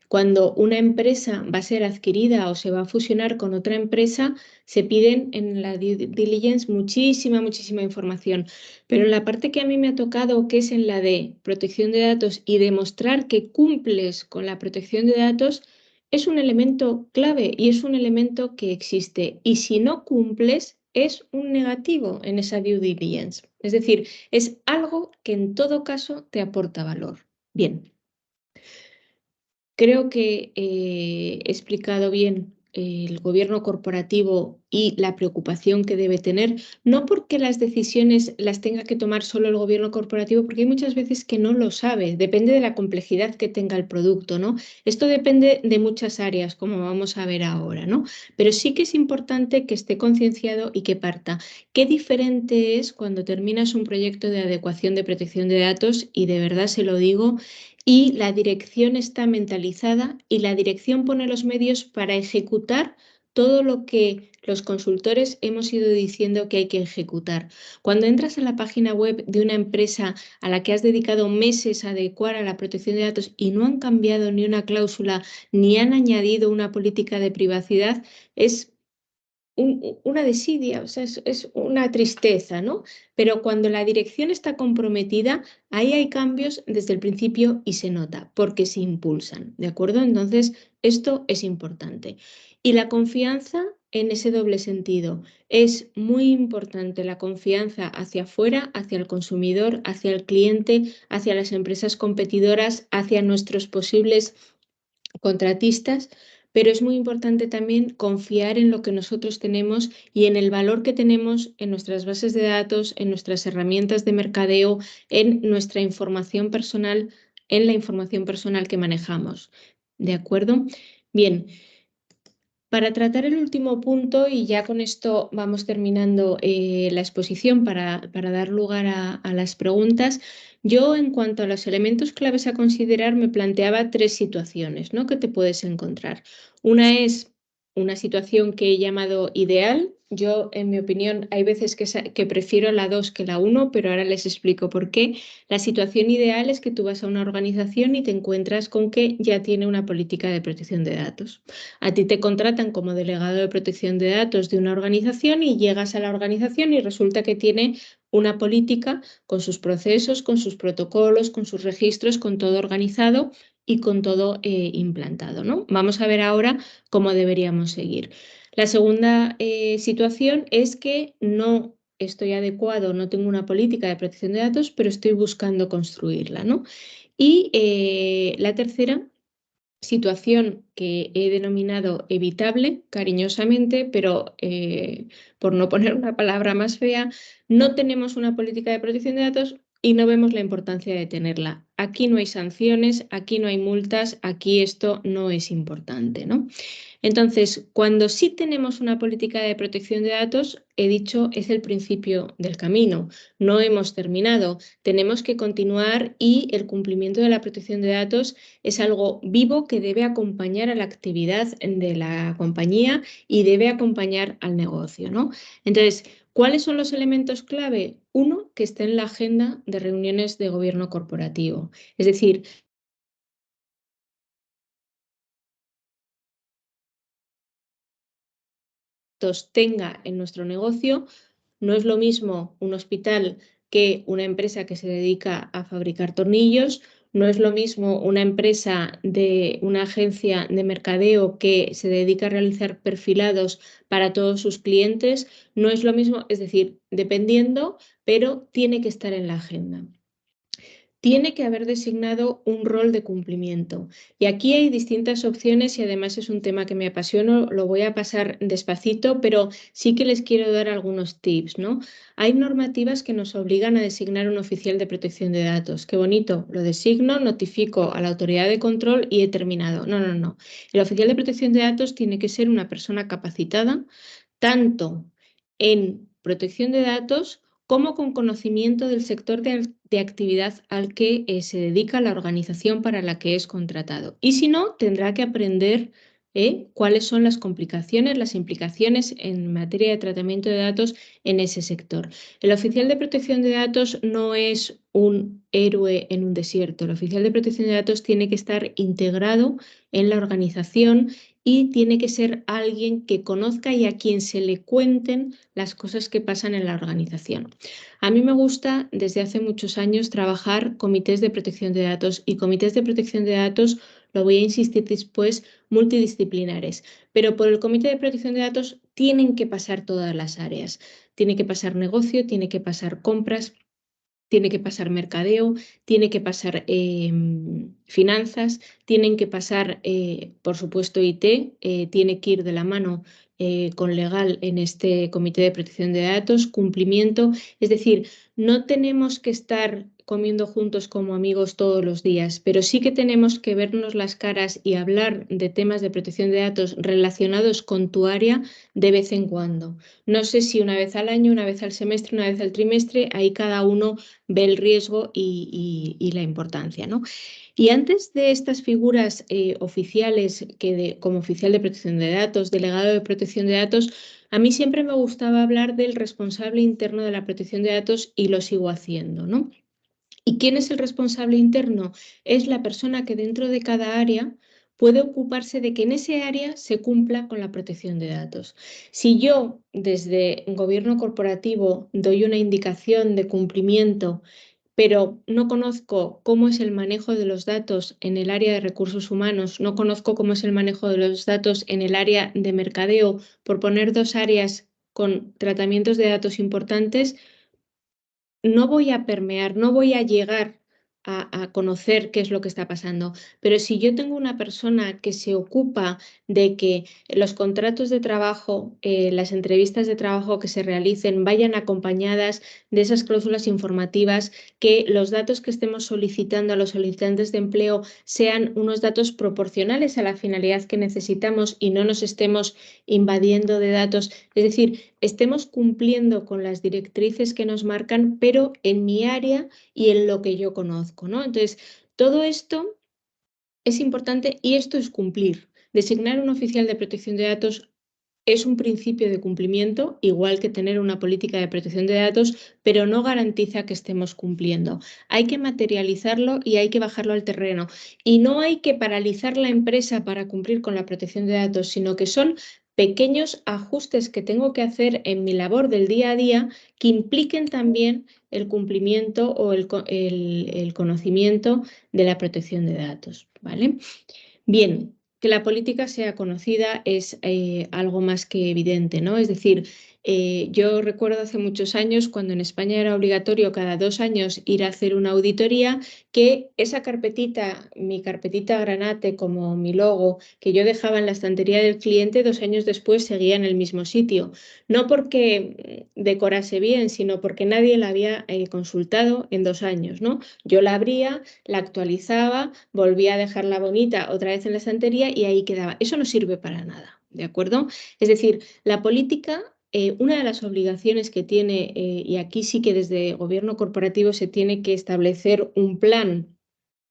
cuando una empresa va a ser adquirida o se va a fusionar con otra empresa, se piden en la due diligence muchísima información. Pero en la parte que a mí me ha tocado, que es en la de protección de datos y demostrar que cumples con la protección de datos, es un elemento clave y es un elemento que existe. Y si no cumples, es un negativo en esa due diligence. Es decir, es algo que en todo caso te aporta valor. Bien. Creo que he explicado bien el gobierno corporativo y la preocupación que debe tener, no porque las decisiones las tenga que tomar solo el gobierno corporativo, porque hay muchas veces que no lo sabe, depende de la complejidad que tenga el producto, ¿no? Esto depende de muchas áreas, como vamos a ver ahora, ¿no? Pero sí que es importante que esté concienciado y que parta. Qué diferente es cuando terminas un proyecto de adecuación de protección de datos, y de verdad se lo digo, y la dirección está mentalizada y la dirección pone los medios para ejecutar todo lo que los consultores hemos ido diciendo que hay que ejecutar. Cuando entras a la página web de una empresa a la que has dedicado meses a adecuar a la protección de datos y no han cambiado ni una cláusula ni han añadido una política de privacidad, es una desidia, o sea, es una tristeza, ¿no? Pero cuando la dirección está comprometida, ahí hay cambios desde el principio y se nota, porque se impulsan, ¿de acuerdo? Entonces, esto es importante. Y la confianza en ese doble sentido. Es muy importante la confianza hacia afuera, hacia el consumidor, hacia el cliente, hacia las empresas competidoras, hacia nuestros posibles contratistas, pero es muy importante también confiar en lo que nosotros tenemos y en el valor que tenemos en nuestras bases de datos, en nuestras herramientas de mercadeo, en nuestra información personal, en la información personal que manejamos. ¿De acuerdo? Bien. Para tratar el último punto, y ya con esto vamos terminando la exposición para dar lugar a las preguntas, yo en cuanto a los elementos claves a considerar me planteaba tres situaciones, ¿no?, que te puedes encontrar. Una es una situación que he llamado ideal. Yo, en mi opinión, hay veces que prefiero la 2 que la 1, pero ahora les explico por qué. La situación ideal es que tú vas a una organización y te encuentras con que ya tiene una política de protección de datos. A ti te contratan como delegado de protección de datos de una organización y llegas a la organización y resulta que tiene una política con sus procesos, con sus protocolos, con sus registros, con todo organizado y con todo implantado, ¿no? Vamos a ver ahora cómo deberíamos seguir. La segunda situación es que no estoy adecuado, no tengo una política de protección de datos, pero estoy buscando construirla, ¿no? Y la tercera situación que he denominado evitable, cariñosamente, pero por no poner una palabra más fea, no tenemos una política de protección de datos y no vemos la importancia de tenerla. Aquí no hay sanciones, aquí no hay multas, aquí esto no es importante, ¿no? Entonces, cuando sí tenemos una política de protección de datos, he dicho, es el principio del camino. No hemos terminado, tenemos que continuar y el cumplimiento de la protección de datos es algo vivo que debe acompañar a la actividad de la compañía y debe acompañar al negocio, ¿no? Entonces, ¿cuáles son los elementos clave? Uno, que esté en la agenda de reuniones de gobierno corporativo. Es decir, tenga en nuestro negocio. No es lo mismo un hospital que una empresa que se dedica a fabricar tornillos, no es lo mismo una empresa de una agencia de mercadeo que se dedica a realizar perfilados para todos sus clientes, no es lo mismo, es decir, dependiendo, pero tiene que estar en la agenda. Tiene que haber designado un rol de cumplimiento. Y aquí hay distintas opciones y además es un tema que me apasiona, lo voy a pasar despacito, pero sí que les quiero dar algunos tips, ¿no? Hay normativas que nos obligan a designar un oficial de protección de datos. Qué bonito, lo designo, notifico a la autoridad de control y he terminado. No, no, no. El oficial de protección de datos tiene que ser una persona capacitada, tanto en protección de datos como con conocimiento del sector de actividad al que se dedica la organización para la que es contratado. Y si no, tendrá que aprender cuáles son las complicaciones, las implicaciones en materia de tratamiento de datos en ese sector. El oficial de protección de datos no es un héroe en un desierto. El oficial de protección de datos tiene que estar integrado en la organización y tiene que ser alguien que conozca y a quien se le cuenten las cosas que pasan en la organización. A mí me gusta desde hace muchos años trabajar comités de protección de datos y comités de protección de datos, lo voy a insistir después, multidisciplinares. Pero por el comité de protección de datos tienen que pasar todas las áreas. Tiene que pasar negocio, tiene que pasar compras, tiene que pasar mercadeo, tiene que pasar finanzas, tienen que pasar, por supuesto, IT, tiene que ir de la mano con legal en este Comité de Protección de Datos, cumplimiento. Es decir, no tenemos que estar comiendo juntos como amigos todos los días, pero sí que tenemos que vernos las caras y hablar de temas de protección de datos relacionados con tu área de vez en cuando. No sé si una vez al año, una vez al semestre, una vez al trimestre, ahí cada uno ve el riesgo y la importancia, ¿no? Y antes de estas figuras oficiales, como oficial de protección de datos, delegado de protección de datos, a mí siempre me gustaba hablar del responsable interno de la protección de datos y lo sigo haciendo, ¿no? ¿Y quién es el responsable interno? Es la persona que dentro de cada área puede ocuparse de que en ese área se cumpla con la protección de datos. Si yo desde un gobierno corporativo doy una indicación de cumplimiento, pero no conozco cómo es el manejo de los datos en el área de recursos humanos, no conozco cómo es el manejo de los datos en el área de mercadeo, por poner dos áreas con tratamientos de datos importantes, no voy a permear, no voy a llegar a conocer qué es lo que está pasando. Pero si yo tengo una persona que se ocupa de que los contratos de trabajo, las entrevistas de trabajo que se realicen vayan acompañadas de esas cláusulas informativas, que los datos que estemos solicitando a los solicitantes de empleo sean unos datos proporcionales a la finalidad que necesitamos y no nos estemos invadiendo de datos, es decir, estemos cumpliendo con las directrices que nos marcan, pero en mi área y en lo que yo conozco, ¿no? Entonces, todo esto es importante y esto es cumplir. Designar un oficial de protección de datos es un principio de cumplimiento, igual que tener una política de protección de datos, pero no garantiza que estemos cumpliendo. Hay que materializarlo y hay que bajarlo al terreno. Y no hay que paralizar la empresa para cumplir con la protección de datos, sino que son pequeños ajustes que tengo que hacer en mi labor del día a día que impliquen también el cumplimiento o el conocimiento de la protección de datos, ¿vale? Bien, que la política sea conocida es algo más que evidente, ¿no? Es decir, yo recuerdo hace muchos años, cuando en España era obligatorio cada 2 años ir a hacer una auditoría, que esa carpetita, mi carpetita granate como mi logo, que yo dejaba en la estantería del cliente, 2 años después seguía en el mismo sitio. No porque decorase bien, sino porque nadie la había consultado en 2 años, ¿no? Yo la abría, la actualizaba, volvía a dejarla bonita otra vez en la estantería y ahí quedaba. Eso no sirve para nada, ¿de acuerdo? Es decir, la política, una de las obligaciones que tiene, y aquí sí que desde gobierno corporativo se tiene que establecer un plan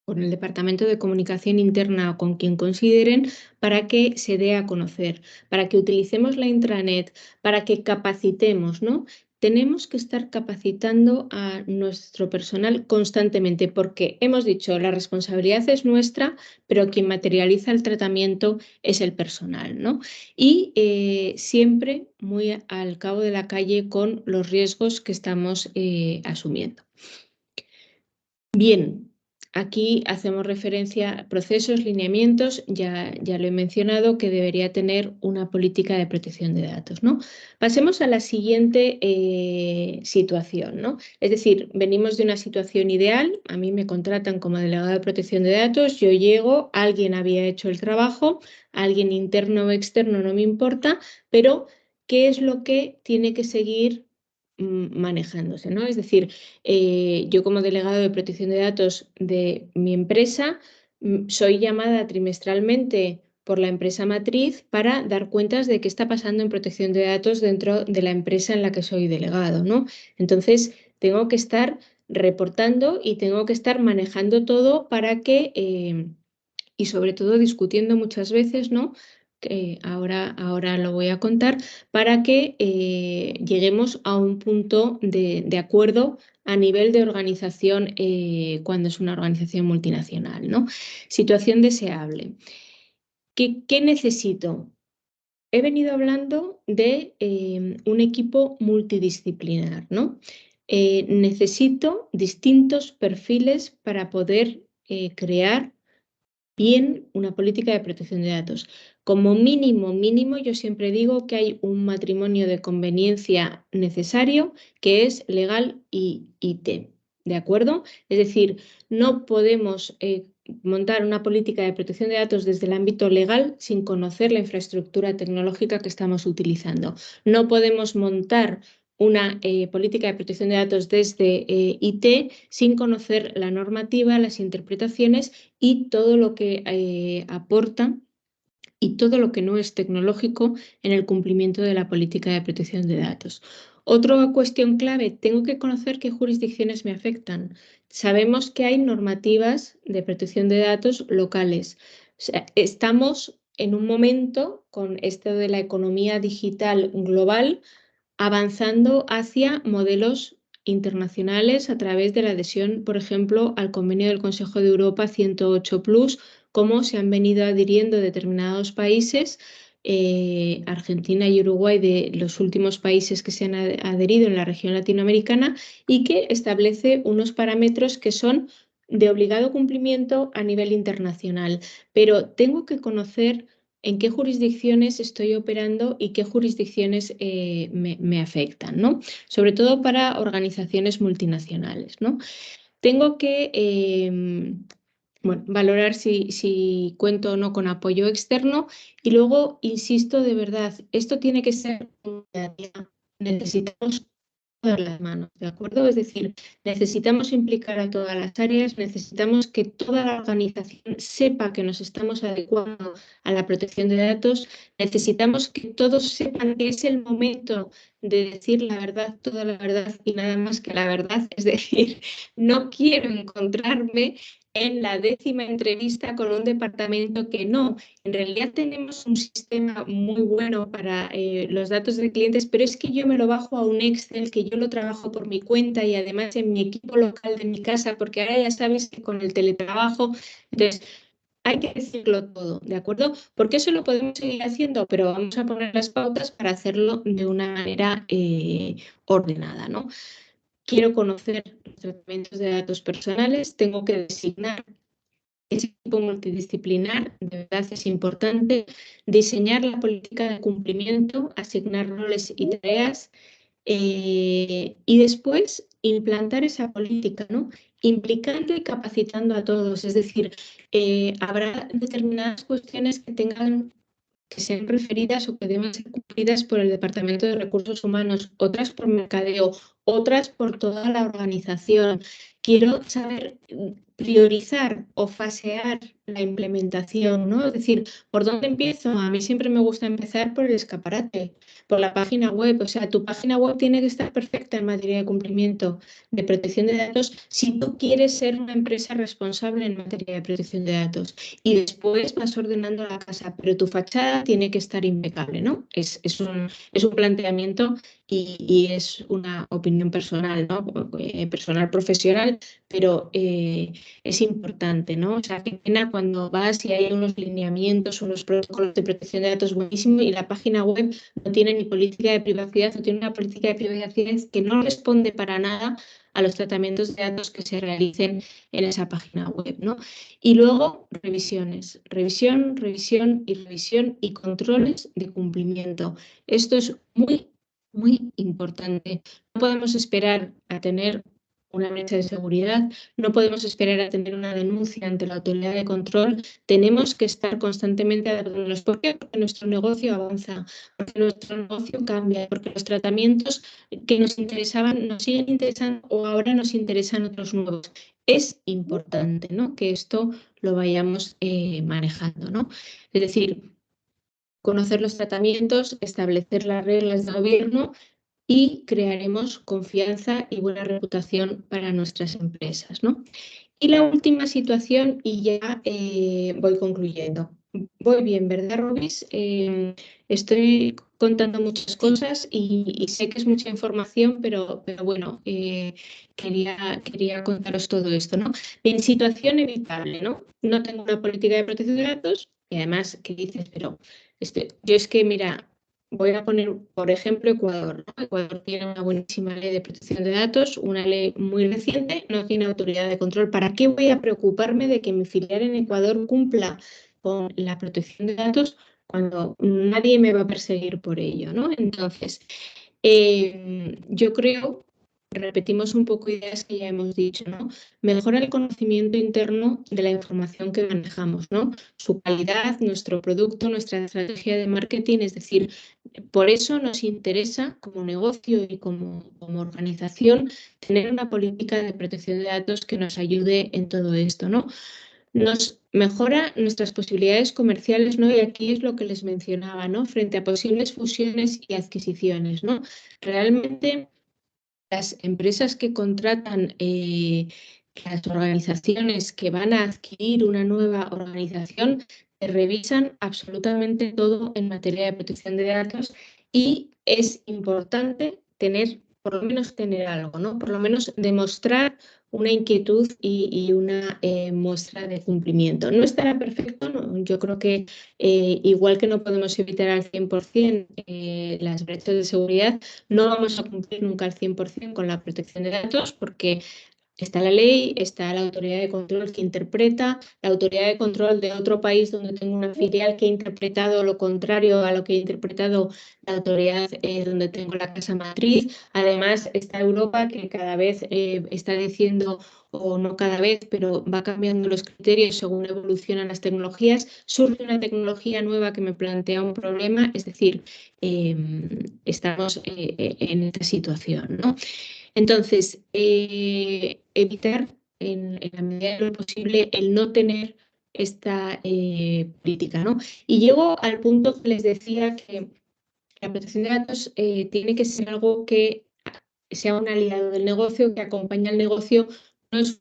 con el Departamento de Comunicación Interna o con quien consideren, para que se dé a conocer, para que utilicemos la intranet, para que capacitemos, ¿no? Tenemos que estar capacitando a nuestro personal constantemente porque hemos dicho, la responsabilidad es nuestra, pero quien materializa el tratamiento es el personal, ¿no? Y siempre muy al cabo de la calle con los riesgos que estamos asumiendo. Bien, aquí hacemos referencia a procesos, lineamientos, ya lo he mencionado, que debería tener una política de protección de datos, ¿no? Pasemos a la siguiente situación, ¿no? Es decir, venimos de una situación ideal, a mí me contratan como delegado de protección de datos, yo llego, alguien había hecho el trabajo, alguien interno o externo, no me importa, pero ¿qué es lo que tiene que seguir manejándose, ¿no? Es decir, yo como delegado de protección de datos de mi empresa soy llamada trimestralmente por la empresa matriz para dar cuentas de qué está pasando en protección de datos dentro de la empresa en la que soy delegado, ¿no? Entonces, tengo que estar reportando y tengo que estar manejando todo para que, y sobre todo discutiendo muchas veces, ¿no? Ahora lo voy a contar, para que lleguemos a un punto de acuerdo a nivel de organización cuando es una organización multinacional, ¿no? Situación deseable. ¿Qué necesito? He venido hablando de un equipo multidisciplinar, ¿no? Necesito distintos perfiles para poder crear bien una política de protección de datos. Como mínimo, yo siempre digo que hay un matrimonio de conveniencia necesario, que es legal y IT. ¿de acuerdo? Es decir, no podemos montar una política de protección de datos desde el ámbito legal sin conocer la infraestructura tecnológica que estamos utilizando. No podemos montar una política de protección de datos desde IT sin conocer la normativa, las interpretaciones y todo lo que aporta y todo lo que no es tecnológico en el cumplimiento de la política de protección de datos. Otra cuestión clave, tengo que conocer qué jurisdicciones me afectan. Sabemos que hay normativas de protección de datos locales. O sea, estamos en un momento con esto de la economía digital global avanzando hacia modelos internacionales a través de la adhesión, por ejemplo, al convenio del Consejo de Europa 108+, cómo se han venido adhiriendo determinados países, Argentina y Uruguay de los últimos países que se han adherido en la región latinoamericana y que establece unos parámetros que son de obligado cumplimiento a nivel internacional. Pero tengo que conocer en qué jurisdicciones estoy operando y qué jurisdicciones me afectan, ¿no? Sobre todo para organizaciones multinacionales, ¿no? Tengo que valorar si cuento o no con apoyo externo y luego, insisto, de verdad, esto tiene que ser un día a día. Necesitamos todas las manos, ¿de acuerdo? Es decir, necesitamos implicar a todas las áreas, necesitamos que toda la organización sepa que nos estamos adecuando a la protección de datos, necesitamos que todos sepan que es el momento de decir la verdad, toda la verdad y nada más que la verdad. Es decir, no quiero encontrarme en la 10ª entrevista con un departamento que no. En realidad tenemos un sistema muy bueno para los datos de clientes, pero es que yo me lo bajo a un Excel, que yo lo trabajo por mi cuenta y además en mi equipo local de mi casa, porque ahora ya sabes que con el teletrabajo, entonces hay que decirlo todo, ¿de acuerdo? Porque eso lo podemos seguir haciendo, pero vamos a poner las pautas para hacerlo de una manera ordenada, ¿no? Quiero conocer los tratamientos de datos personales, tengo que designar ese equipo multidisciplinar, de verdad es importante, diseñar la política de cumplimiento, asignar roles y tareas y después implantar esa política, ¿no? Implicando y capacitando a todos. Es decir, habrá determinadas cuestiones que sean referidas o que deben ser cumplidas por el Departamento de Recursos Humanos, otras por mercadeo, otras por toda la organización. Quiero saber priorizar o fasear la implementación, ¿no? Es decir, ¿por dónde empiezo? A mí siempre me gusta empezar por el escaparate, por la página web. O sea, tu página web tiene que estar perfecta en materia de cumplimiento de protección de datos si tú quieres ser una empresa responsable en materia de protección de datos. Y después vas ordenando la casa, pero tu fachada tiene que estar impecable, ¿no? Es un planteamiento y es una opinión personal, ¿no? Personal, profesional, pero es importante, ¿no? O sea, qué pena cuando vas y hay unos lineamientos, unos protocolos de protección de datos buenísimos y la página web no tiene ni política de privacidad, no tiene una política de privacidad que no responde para nada a los tratamientos de datos que se realicen en esa página web, ¿no? Y luego revisiones, revisión y controles de cumplimiento. Esto es muy importante. No podemos esperar a tener una brecha de seguridad, no podemos esperar a tener una denuncia ante la autoridad de control, tenemos que estar constantemente adaptándonos. ¿Por qué? Porque nuestro negocio avanza, porque nuestro negocio cambia, porque los tratamientos que nos interesaban nos siguen interesando o ahora nos interesan otros nuevos. Es importante, ¿no?, que esto lo vayamos manejando, ¿no? Es decir, conocer los tratamientos, establecer las reglas de gobierno y crearemos confianza y buena reputación para nuestras empresas, ¿no? Y la última situación, y ya voy concluyendo. Voy bien, ¿verdad, Robis? Estoy contando muchas cosas y sé que es mucha información, pero bueno, quería contaros todo esto, ¿no? En situación evitable, ¿no? No tengo una política de protección de datos y además, ¿qué dices? Pero yo es que, mira, voy a poner, por ejemplo, Ecuador, ¿no? Ecuador tiene una buenísima ley de protección de datos, una ley muy reciente, no tiene autoridad de control. ¿Para qué voy a preocuparme de que mi filial en Ecuador cumpla con la protección de datos cuando nadie me va a perseguir por ello, ¿no? Entonces, yo creo repetimos un poco ideas que ya hemos dicho, ¿no? Mejora el conocimiento interno de la información que manejamos, ¿no? Su calidad, nuestro producto, nuestra estrategia de marketing, es decir, por eso nos interesa como negocio y como organización tener una política de protección de datos que nos ayude en todo esto, ¿no? Nos mejora nuestras posibilidades comerciales, ¿no? Y aquí es lo que les mencionaba, ¿no? Frente a posibles fusiones y adquisiciones, ¿no? Realmente las empresas que contratan, las organizaciones que van a adquirir una nueva organización, revisan absolutamente todo en materia de protección de datos y es importante por lo menos tener algo, ¿no? Por lo menos demostrar una inquietud y una muestra de cumplimiento. No estará perfecto, ¿no? Yo creo que igual que no podemos evitar al 100% las brechas de seguridad, no vamos a cumplir nunca al 100% con la protección de datos porque está la ley, está la autoridad de control que interpreta, la autoridad de control de otro país donde tengo una filial que ha interpretado lo contrario a lo que ha interpretado la autoridad donde tengo la casa matriz. Además está Europa que cada vez está diciendo, o no cada vez, pero va cambiando los criterios según evolucionan las tecnologías. Surge una tecnología nueva que me plantea un problema, es decir, estamos en esta situación, ¿no? Entonces, evitar en la medida de lo posible el no tener esta política, ¿no? Y llego al punto que les decía que la protección de datos tiene que ser algo que sea un aliado del negocio, que acompañe al negocio. No es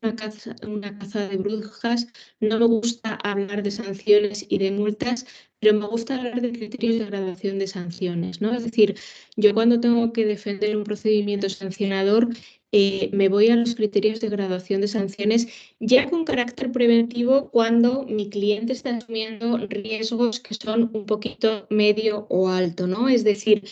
una caza de brujas, no me gusta hablar de sanciones y de multas, pero me gusta hablar de criterios de graduación de sanciones, ¿no? Es decir, yo cuando tengo que defender un procedimiento sancionador, me voy a los criterios de graduación de sanciones ya con carácter preventivo cuando mi cliente está asumiendo riesgos que son un poquito medio o alto, ¿no? Es decir,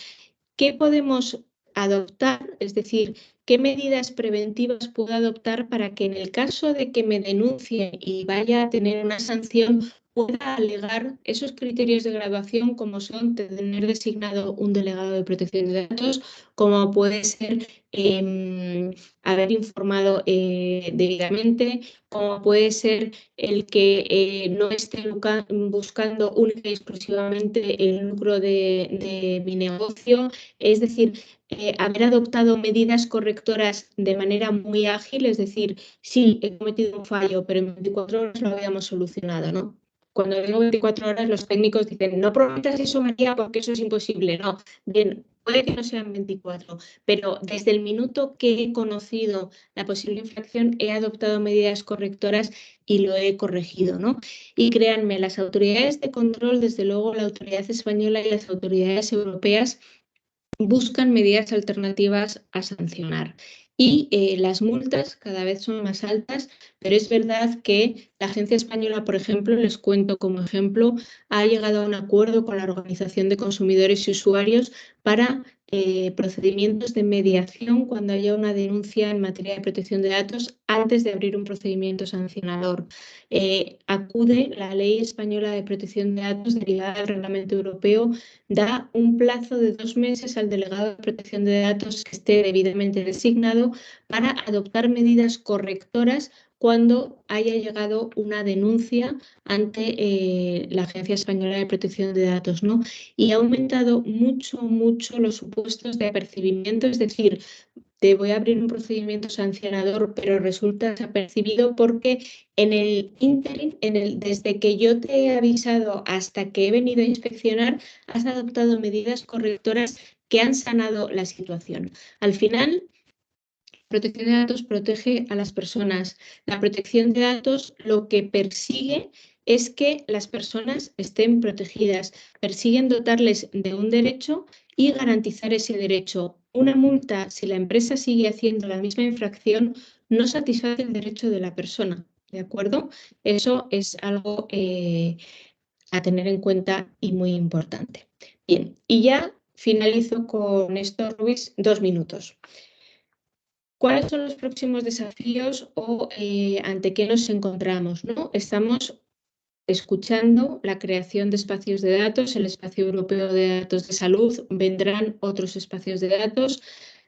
¿qué podemos adoptar? Es decir, ¿qué medidas preventivas puedo adoptar para que en el caso de que me denuncie y vaya a tener una sanción, pueda alegar esos criterios de graduación como son tener designado un delegado de protección de datos, como puede ser haber informado debidamente, como puede ser el que no esté buscando única y exclusivamente el lucro de mi negocio. Es decir, haber adoptado medidas correctoras de manera muy ágil, es decir, sí, he cometido un fallo, pero en 24 horas lo habíamos solucionado, ¿no? Cuando digo 24 horas, los técnicos dicen, no prometas eso, María, porque eso es imposible. No, bien, puede que no sean 24, pero desde el minuto que he conocido la posible infracción, he adoptado medidas correctoras y lo he corregido, ¿no? Y créanme, las autoridades de control, desde luego la autoridad española y las autoridades europeas, buscan medidas alternativas a sancionar. Y las multas cada vez son más altas, pero es verdad que la Agencia Española, por ejemplo, les cuento como ejemplo, ha llegado a un acuerdo con la Organización de Consumidores y Usuarios para procedimientos de mediación cuando haya una denuncia en materia de protección de datos antes de abrir un procedimiento sancionador. Acude la Ley Española de Protección de Datos derivada del Reglamento Europeo, da un plazo de 2 meses al delegado de protección de datos que esté debidamente designado para adoptar medidas correctoras cuando haya llegado una denuncia ante la Agencia Española de Protección de Datos, ¿no? Y ha aumentado mucho, mucho los supuestos de apercibimiento, es decir, te voy a abrir un procedimiento sancionador, pero resulta desapercibido porque en el ínterin, desde que yo te he avisado hasta que he venido a inspeccionar, has adoptado medidas correctoras que han sanado la situación. Al final, protección de datos protege a las personas. La protección de datos lo que persigue es que las personas estén protegidas, persiguen dotarles de un derecho y garantizar ese derecho. Una multa, si la empresa sigue haciendo la misma infracción, no satisface el derecho de la persona, ¿de acuerdo? Eso es algo a tener en cuenta y muy importante. Bien, y ya finalizo con esto, Ruiz, 2 minutos. ¿Cuáles son los próximos desafíos o ante qué nos encontramos, ¿no? Estamos escuchando la creación de espacios de datos, el espacio europeo de datos de salud, vendrán otros espacios de datos.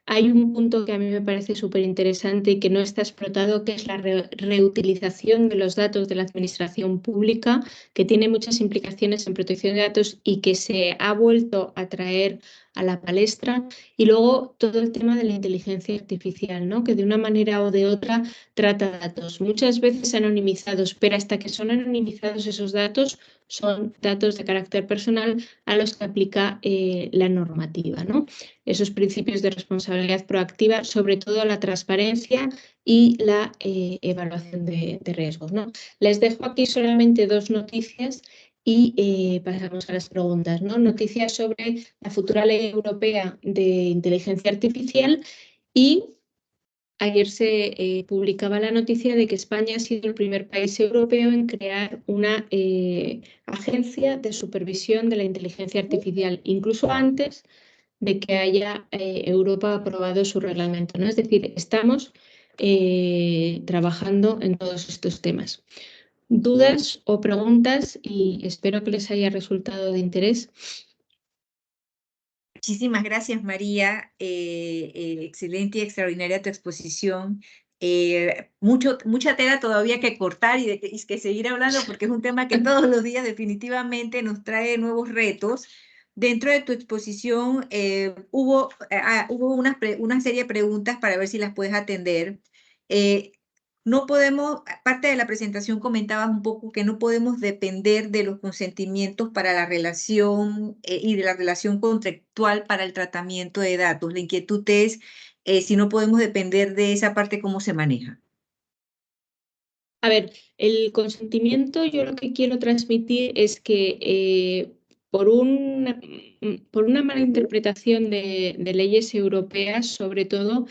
hay un punto que a mí me parece súper interesante y que no está explotado, que es la reutilización de los datos de la administración pública, que tiene muchas implicaciones en protección de datos y que se ha vuelto a traer a la palestra. Y luego todo el tema de la inteligencia artificial, ¿no? Que de una manera o de otra trata datos, muchas veces anonimizados, pero hasta que son anonimizados esos datos, son datos de carácter personal a los que aplica la normativa, ¿no? Esos principios de responsabilidad proactiva, sobre todo la transparencia y la evaluación de riesgos, ¿no? Les dejo aquí solamente 2 noticias y pasamos a las preguntas, ¿no? Noticias sobre la futura ley europea de inteligencia artificial y ayer se publicaba la noticia de que España ha sido el primer país europeo en crear una agencia de supervisión de la inteligencia artificial, incluso antes de que haya Europa aprobado su reglamento, ¿no? Es decir, estamos trabajando en todos estos temas. ¿Dudas o preguntas? Y espero que les haya resultado de interés. Muchísimas gracias, María. Excelente y extraordinaria tu exposición. Mucha tela todavía que cortar y que seguir hablando porque es un tema que todos los días definitivamente nos trae nuevos retos. Dentro de tu exposición hubo una serie de preguntas para ver si las puedes atender. No podemos, parte de la presentación comentabas un poco que no podemos depender de los consentimientos para la relación y de la relación contractual para el tratamiento de datos. La inquietud es si no podemos depender de esa parte, ¿cómo se maneja? A ver, el consentimiento yo lo que quiero transmitir es que por una mala interpretación de leyes europeas, sobre todo,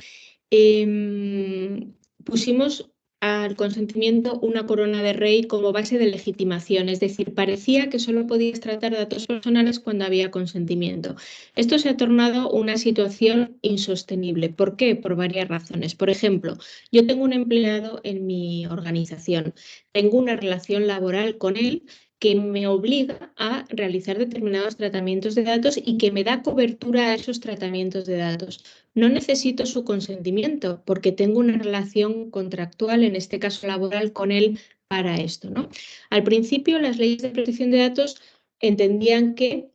pusimos al consentimiento una corona de rey como base de legitimación, es decir, parecía que solo podías tratar datos personales cuando había consentimiento. Esto se ha tornado una situación insostenible. ¿Por qué? Por varias razones. Por ejemplo, yo tengo un empleado en mi organización, tengo una relación laboral con él que me obliga a realizar determinados tratamientos de datos y que me da cobertura a esos tratamientos de datos. No necesito su consentimiento porque tengo una relación contractual, en este caso laboral, con él para esto, ¿no? Al principio, las leyes de protección de datos entendían que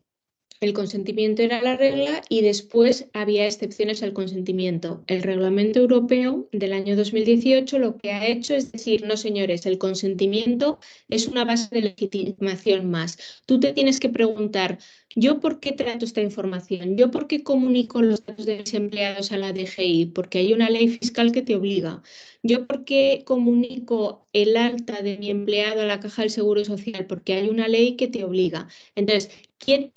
el consentimiento era la regla y después había excepciones al consentimiento. El Reglamento Europeo del año 2018 lo que ha hecho es decir, no señores, el consentimiento es una base de legitimación más. Tú te tienes que preguntar, ¿yo por qué trato esta información? ¿Yo por qué comunico los datos de mis empleados a la DGI? Porque hay una ley fiscal que te obliga. ¿Yo por qué comunico el alta de mi empleado a la Caja del Seguro Social? Porque hay una ley que te obliga. Entonces, ¿qué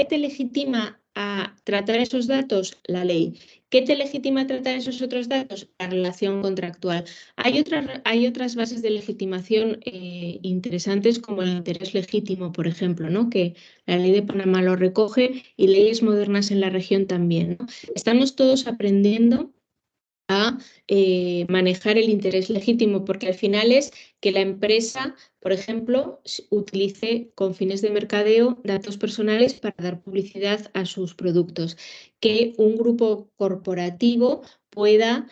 te legitima a tratar esos datos? La ley. ¿Qué te legitima a tratar esos otros datos? La relación contractual. Hay otras bases de legitimación interesantes como el interés legítimo, por ejemplo, ¿no? Que la ley de Panamá lo recoge y leyes modernas en la región también, ¿no? Estamos todos aprendiendo a manejar el interés legítimo, porque al final es que la empresa, por ejemplo, utilice con fines de mercadeo datos personales para dar publicidad a sus productos, que un grupo corporativo pueda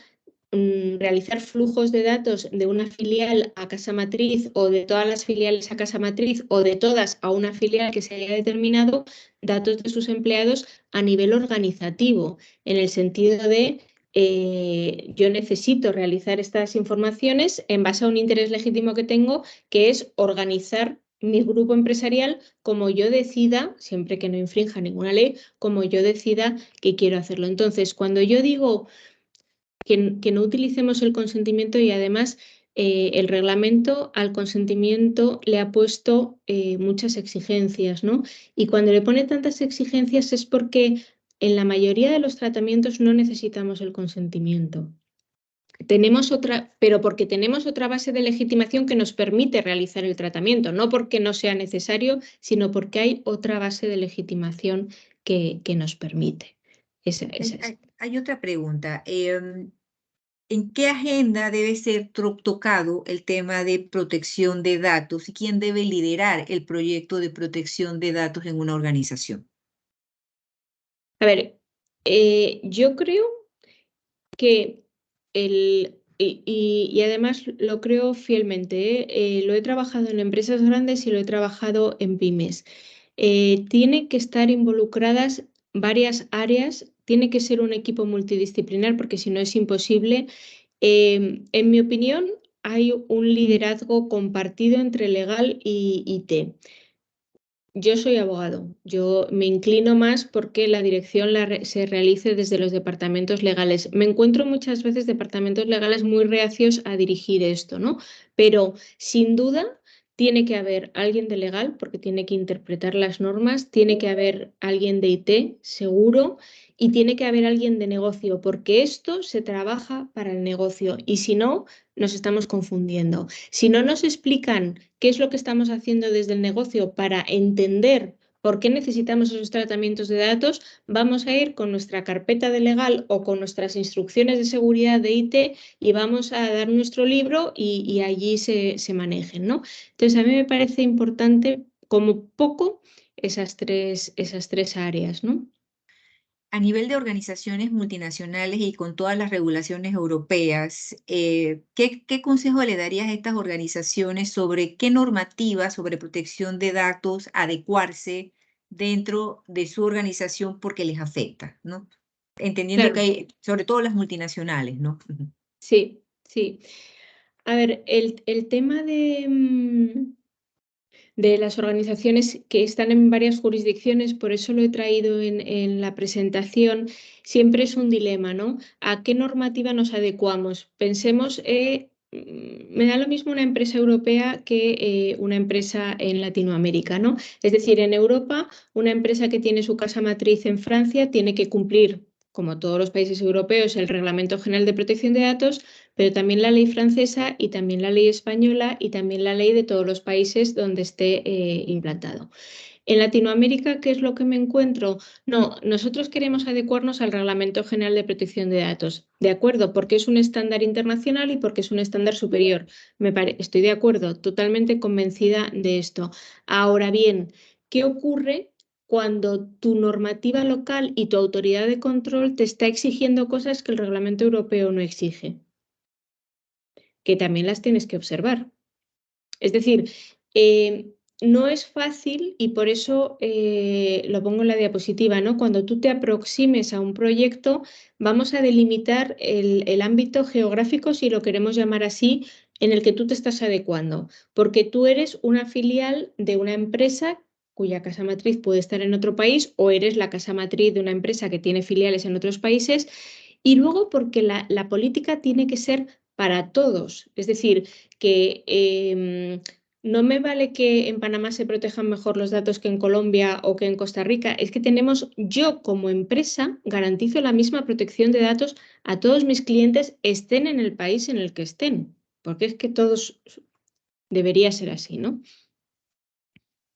realizar flujos de datos de una filial a casa matriz o de todas las filiales a casa matriz o de todas a una filial que se haya determinado, datos de sus empleados a nivel organizativo, en el sentido de yo necesito realizar estas informaciones en base a un interés legítimo que tengo, que es organizar mi grupo empresarial como yo decida, siempre que no infrinja ninguna ley, como yo decida que quiero hacerlo. Entonces, cuando yo digo que no utilicemos el consentimiento y además el reglamento al consentimiento le ha puesto muchas exigencias, ¿no? Y cuando le pone tantas exigencias es porque en la mayoría de los tratamientos no necesitamos el consentimiento. Pero porque tenemos otra base de legitimación que nos permite realizar el tratamiento, no porque no sea necesario, sino porque hay otra base de legitimación que nos permite. Esa es. Hay otra pregunta. ¿En qué agenda debe ser tocado el tema de protección de datos y quién debe liderar el proyecto de protección de datos en una organización? A ver, yo creo que y además lo creo fielmente, lo he trabajado en empresas grandes y lo he trabajado en pymes. Tiene que estar involucradas varias áreas, tiene que ser un equipo multidisciplinar porque si no es imposible. En mi opinión, hay un liderazgo compartido entre legal y IT. Yo soy abogado, yo me inclino más porque la dirección se realice desde los departamentos legales. Me encuentro muchas veces departamentos legales muy reacios a dirigir esto, ¿no? Pero sin duda tiene que haber alguien de legal porque tiene que interpretar las normas, tiene que haber alguien de IT, seguro, y tiene que haber alguien de negocio porque esto se trabaja para el negocio y si no, nos estamos confundiendo. Si no nos explican qué es lo que estamos haciendo desde el negocio para entender por qué necesitamos esos tratamientos de datos, vamos a ir con nuestra carpeta de legal o con nuestras instrucciones de seguridad de IT y vamos a dar nuestro libro y allí se manejen, ¿no? Entonces, a mí me parece importante, como poco, esas tres áreas, ¿no? A nivel de organizaciones multinacionales y con todas las regulaciones europeas, ¿qué consejo le darías a estas organizaciones sobre qué normativa sobre protección de datos adecuarse dentro de su organización porque les afecta, ¿no? Entendiendo que Claro, hay, sobre todo las multinacionales, ¿no? Ujú. sí, sí. A ver, el tema de las organizaciones que están en varias jurisdicciones, por eso lo he traído en la presentación, siempre es un dilema, ¿no? ¿A qué normativa nos adecuamos? Pensemos, me da lo mismo una empresa europea que una empresa en Latinoamérica, ¿no? Es decir, en Europa, una empresa que tiene su casa matriz en Francia tiene que cumplir, como todos los países europeos, el Reglamento General de Protección de Datos, pero también la ley francesa y también la ley española y también la ley de todos los países donde esté implantado. En Latinoamérica, ¿qué es lo que me encuentro? No, nosotros queremos adecuarnos al Reglamento General de Protección de Datos. De acuerdo, porque es un estándar internacional y porque es un estándar superior. Estoy de acuerdo, totalmente convencida de esto. Ahora bien, ¿qué ocurre cuando tu normativa local y tu autoridad de control te está exigiendo cosas que el Reglamento Europeo no exige? Que también las tienes que observar. Es decir, no es fácil y por eso lo pongo en la diapositiva, ¿no? Cuando tú te aproximes a un proyecto, vamos a delimitar el ámbito geográfico, si lo queremos llamar así, en el que tú te estás adecuando, porque tú eres una filial de una empresa cuya casa matriz puede estar en otro país o eres la casa matriz de una empresa que tiene filiales en otros países y luego porque la política tiene que ser para todos, es decir, que no me vale que en Panamá se protejan mejor los datos que en Colombia o que en Costa Rica. Es que yo como empresa garantizo la misma protección de datos a todos mis clientes, estén en el país en el que estén, porque es que todos debería ser así, ¿no?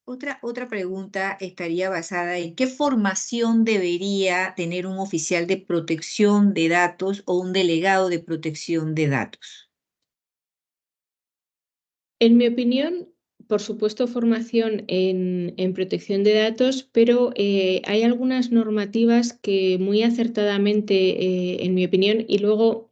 Otra pregunta estaría basada en qué formación debería tener un oficial de protección de datos o un delegado de protección de datos. En mi opinión, por supuesto, formación en protección de datos, pero hay algunas normativas que muy acertadamente, en mi opinión, y luego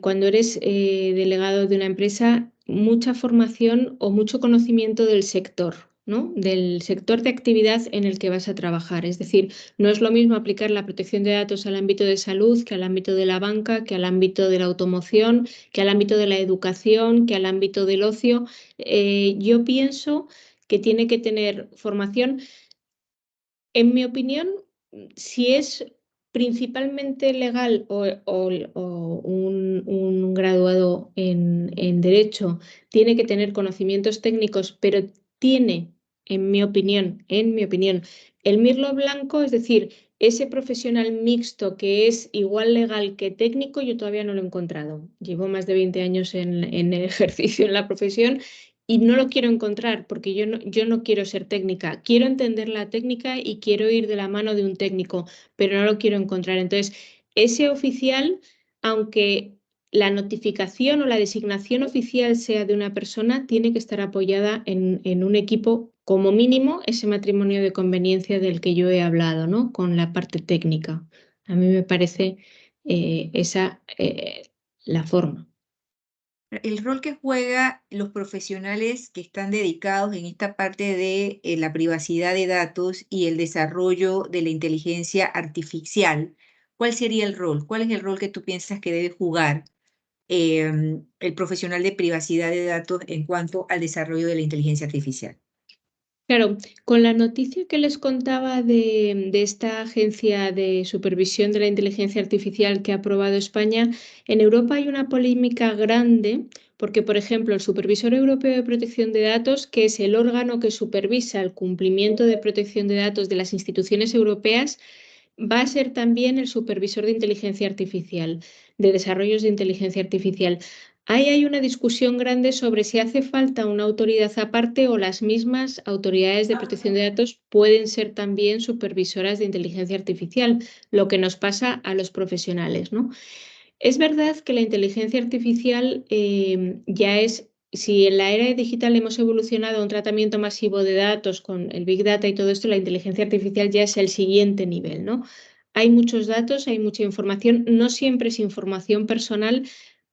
cuando eres delegado de una empresa, mucha formación o mucho conocimiento del sector, ¿no? Del sector de actividad en el que vas a trabajar. Es decir, no es lo mismo aplicar la protección de datos al ámbito de salud, que al ámbito de la banca, que al ámbito de la automoción, que al ámbito de la educación, que al ámbito del ocio. Yo pienso que tiene que tener formación. En mi opinión, si es principalmente legal o un graduado en Derecho, tiene que tener conocimientos técnicos, pero tiene, en mi opinión, el mirlo blanco, es decir, ese profesional mixto que es igual legal que técnico, yo todavía no lo he encontrado. Llevo más de 20 años en el ejercicio en la profesión y no lo quiero encontrar porque yo no quiero ser técnica. Quiero entender la técnica y quiero ir de la mano de un técnico, pero no lo quiero encontrar. Entonces, ese oficial, aunque la notificación o la designación oficial sea de una persona, tiene que estar apoyada en un equipo, como mínimo, ese matrimonio de conveniencia del que yo he hablado, ¿no? Con la parte técnica. A mí me parece la forma. El rol que juegan los profesionales que están dedicados en esta parte de la privacidad de datos y el desarrollo de la inteligencia artificial, ¿cuál sería el rol? ¿Cuál es el rol que tú piensas que debe jugar el profesional de privacidad de datos en cuanto al desarrollo de la inteligencia artificial? Claro, con la noticia que les contaba de esta agencia de supervisión de la inteligencia artificial que ha aprobado España, en Europa hay una polémica grande porque, por ejemplo, el Supervisor Europeo de Protección de Datos, que es el órgano que supervisa el cumplimiento de protección de datos de las instituciones europeas, va a ser también el supervisor de inteligencia artificial, de desarrollos de inteligencia artificial. Ahí hay una discusión grande sobre si hace falta una autoridad aparte o las mismas autoridades de protección de datos pueden ser también supervisoras de inteligencia artificial, lo que nos pasa a los profesionales, ¿no? Es verdad que la inteligencia artificial ya es, si en la era digital hemos evolucionado a un tratamiento masivo de datos con el Big Data y todo esto, la inteligencia artificial ya es el siguiente nivel, ¿no? Hay muchos datos, hay mucha información, no siempre es información personal,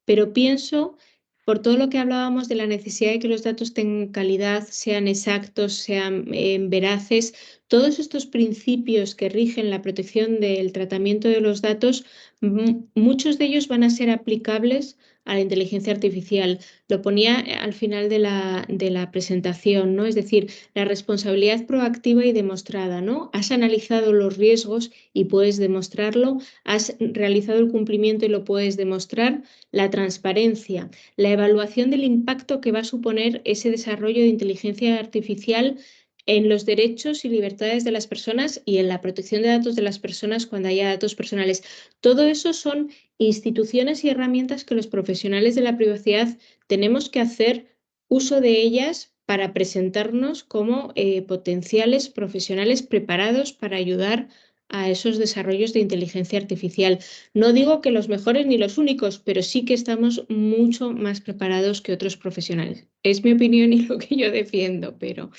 pero pienso, por todo lo que hablábamos de la necesidad de que los datos tengan calidad, sean exactos, sean veraces, todos estos principios que rigen la protección del tratamiento de los datos, muchos de ellos van a ser aplicables a la inteligencia artificial. Lo ponía al final de la presentación, ¿no? Es decir, la responsabilidad proactiva y demostrada, ¿no? Has analizado los riesgos y puedes demostrarlo, has realizado el cumplimiento y lo puedes demostrar, la transparencia, la evaluación del impacto que va a suponer ese desarrollo de inteligencia artificial en los derechos y libertades de las personas y en la protección de datos de las personas cuando haya datos personales. Todo eso son instituciones y herramientas que los profesionales de la privacidad tenemos que hacer uso de ellas para presentarnos como potenciales profesionales preparados para ayudar a esos desarrollos de inteligencia artificial. No digo que los mejores ni los únicos, pero sí que estamos mucho más preparados que otros profesionales. Es mi opinión y lo que yo defiendo, pero...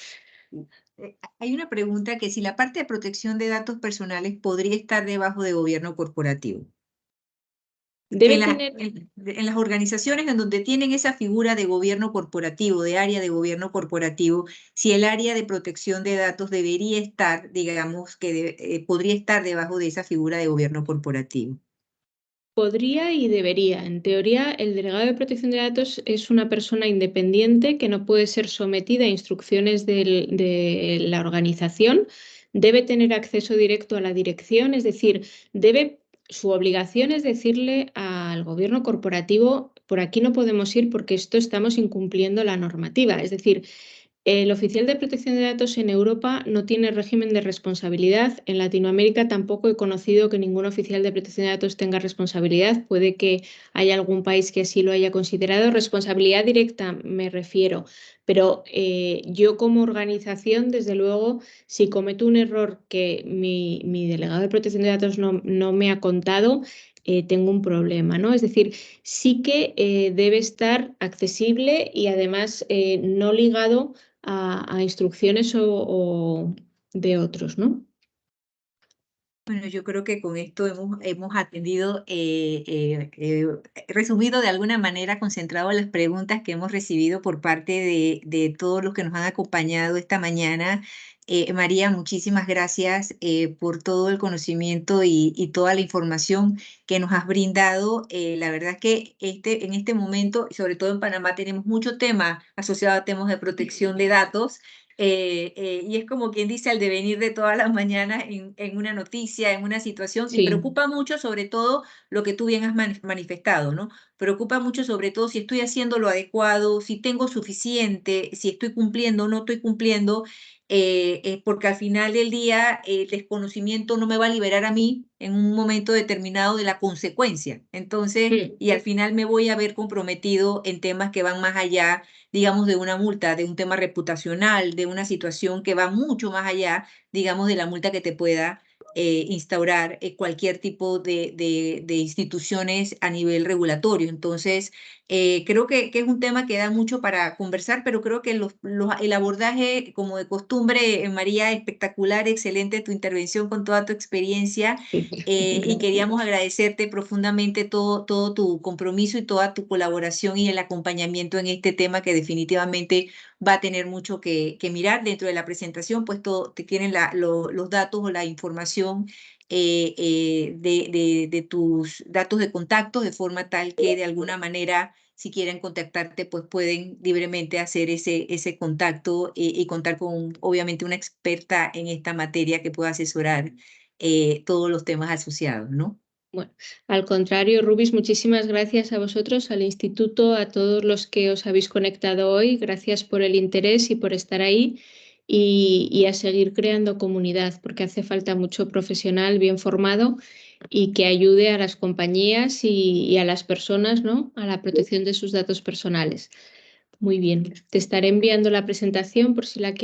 Hay una pregunta que si la parte de protección de datos personales podría estar debajo de gobierno corporativo. Debe En, tener... en las organizaciones en donde tienen esa figura de gobierno corporativo, de área de gobierno corporativo, si el área de protección de datos debería estar, digamos, que podría estar debajo de esa figura de gobierno corporativo. Podría y debería. En teoría, el delegado de protección de datos es una persona independiente que no puede ser sometida a instrucciones de la organización. Debe tener acceso directo a la dirección, es decir, su obligación es decirle al gobierno corporativo, por aquí no podemos ir porque esto estamos incumpliendo la normativa. Es decir, el oficial de protección de datos en Europa no tiene régimen de responsabilidad. En Latinoamérica tampoco he conocido que ningún oficial de protección de datos tenga responsabilidad. Puede que haya algún país que así lo haya considerado. Responsabilidad directa me refiero. Pero yo como organización, desde luego, si cometo un error que mi delegado de protección de datos no me ha contado, tengo un problema, ¿no? Es decir, sí que debe estar accesible y además no ligado a instrucciones o de otros, ¿no? Bueno, yo creo que con esto hemos atendido, resumido de alguna manera, concentrado las preguntas que hemos recibido por parte de todos los que nos han acompañado esta mañana. María, muchísimas gracias por todo el conocimiento y toda la información que nos has brindado. La verdad es que en este momento, sobre todo en Panamá, tenemos mucho tema asociado a temas de protección de datos. Y es como quien dice al devenir de todas las mañanas en una noticia, en una situación, y Sí. preocupa mucho sobre todo lo que tú bien has manifestado, ¿no? Preocupa mucho sobre todo si estoy haciendo lo adecuado, si tengo suficiente, si estoy cumpliendo o no estoy cumpliendo, porque al final del día el desconocimiento no me va a liberar a mí en un momento determinado de la consecuencia. Entonces, y al final me voy a ver comprometido en temas que van más allá, digamos, de una multa, de un tema reputacional, de una situación que va mucho más allá, digamos, de la multa que te pueda instaurar cualquier tipo de instituciones a nivel regulatorio. Entonces, creo que es un tema que da mucho para conversar, pero creo que el abordaje, como de costumbre, María, espectacular, excelente tu intervención con toda tu experiencia. Y queríamos agradecerte profundamente todo tu compromiso y toda tu colaboración y el acompañamiento en este tema que definitivamente va a tener mucho que mirar. Dentro de la presentación, pues te tienen los datos o la información de tus datos de contacto, de forma tal que de alguna manera, si quieren contactarte, pues pueden libremente hacer ese contacto y contar con, obviamente, una experta en esta materia que pueda asesorar todos los temas asociados, ¿no? Bueno, al contrario, Rubis, muchísimas gracias a vosotros, al Instituto, a todos los que os habéis conectado hoy. Gracias por el interés y por estar ahí y a seguir creando comunidad, porque hace falta mucho profesional bien formado y que ayude a las compañías y a las personas, ¿no?, a la protección de sus datos personales. Muy bien, te estaré enviando la presentación por si la quieres.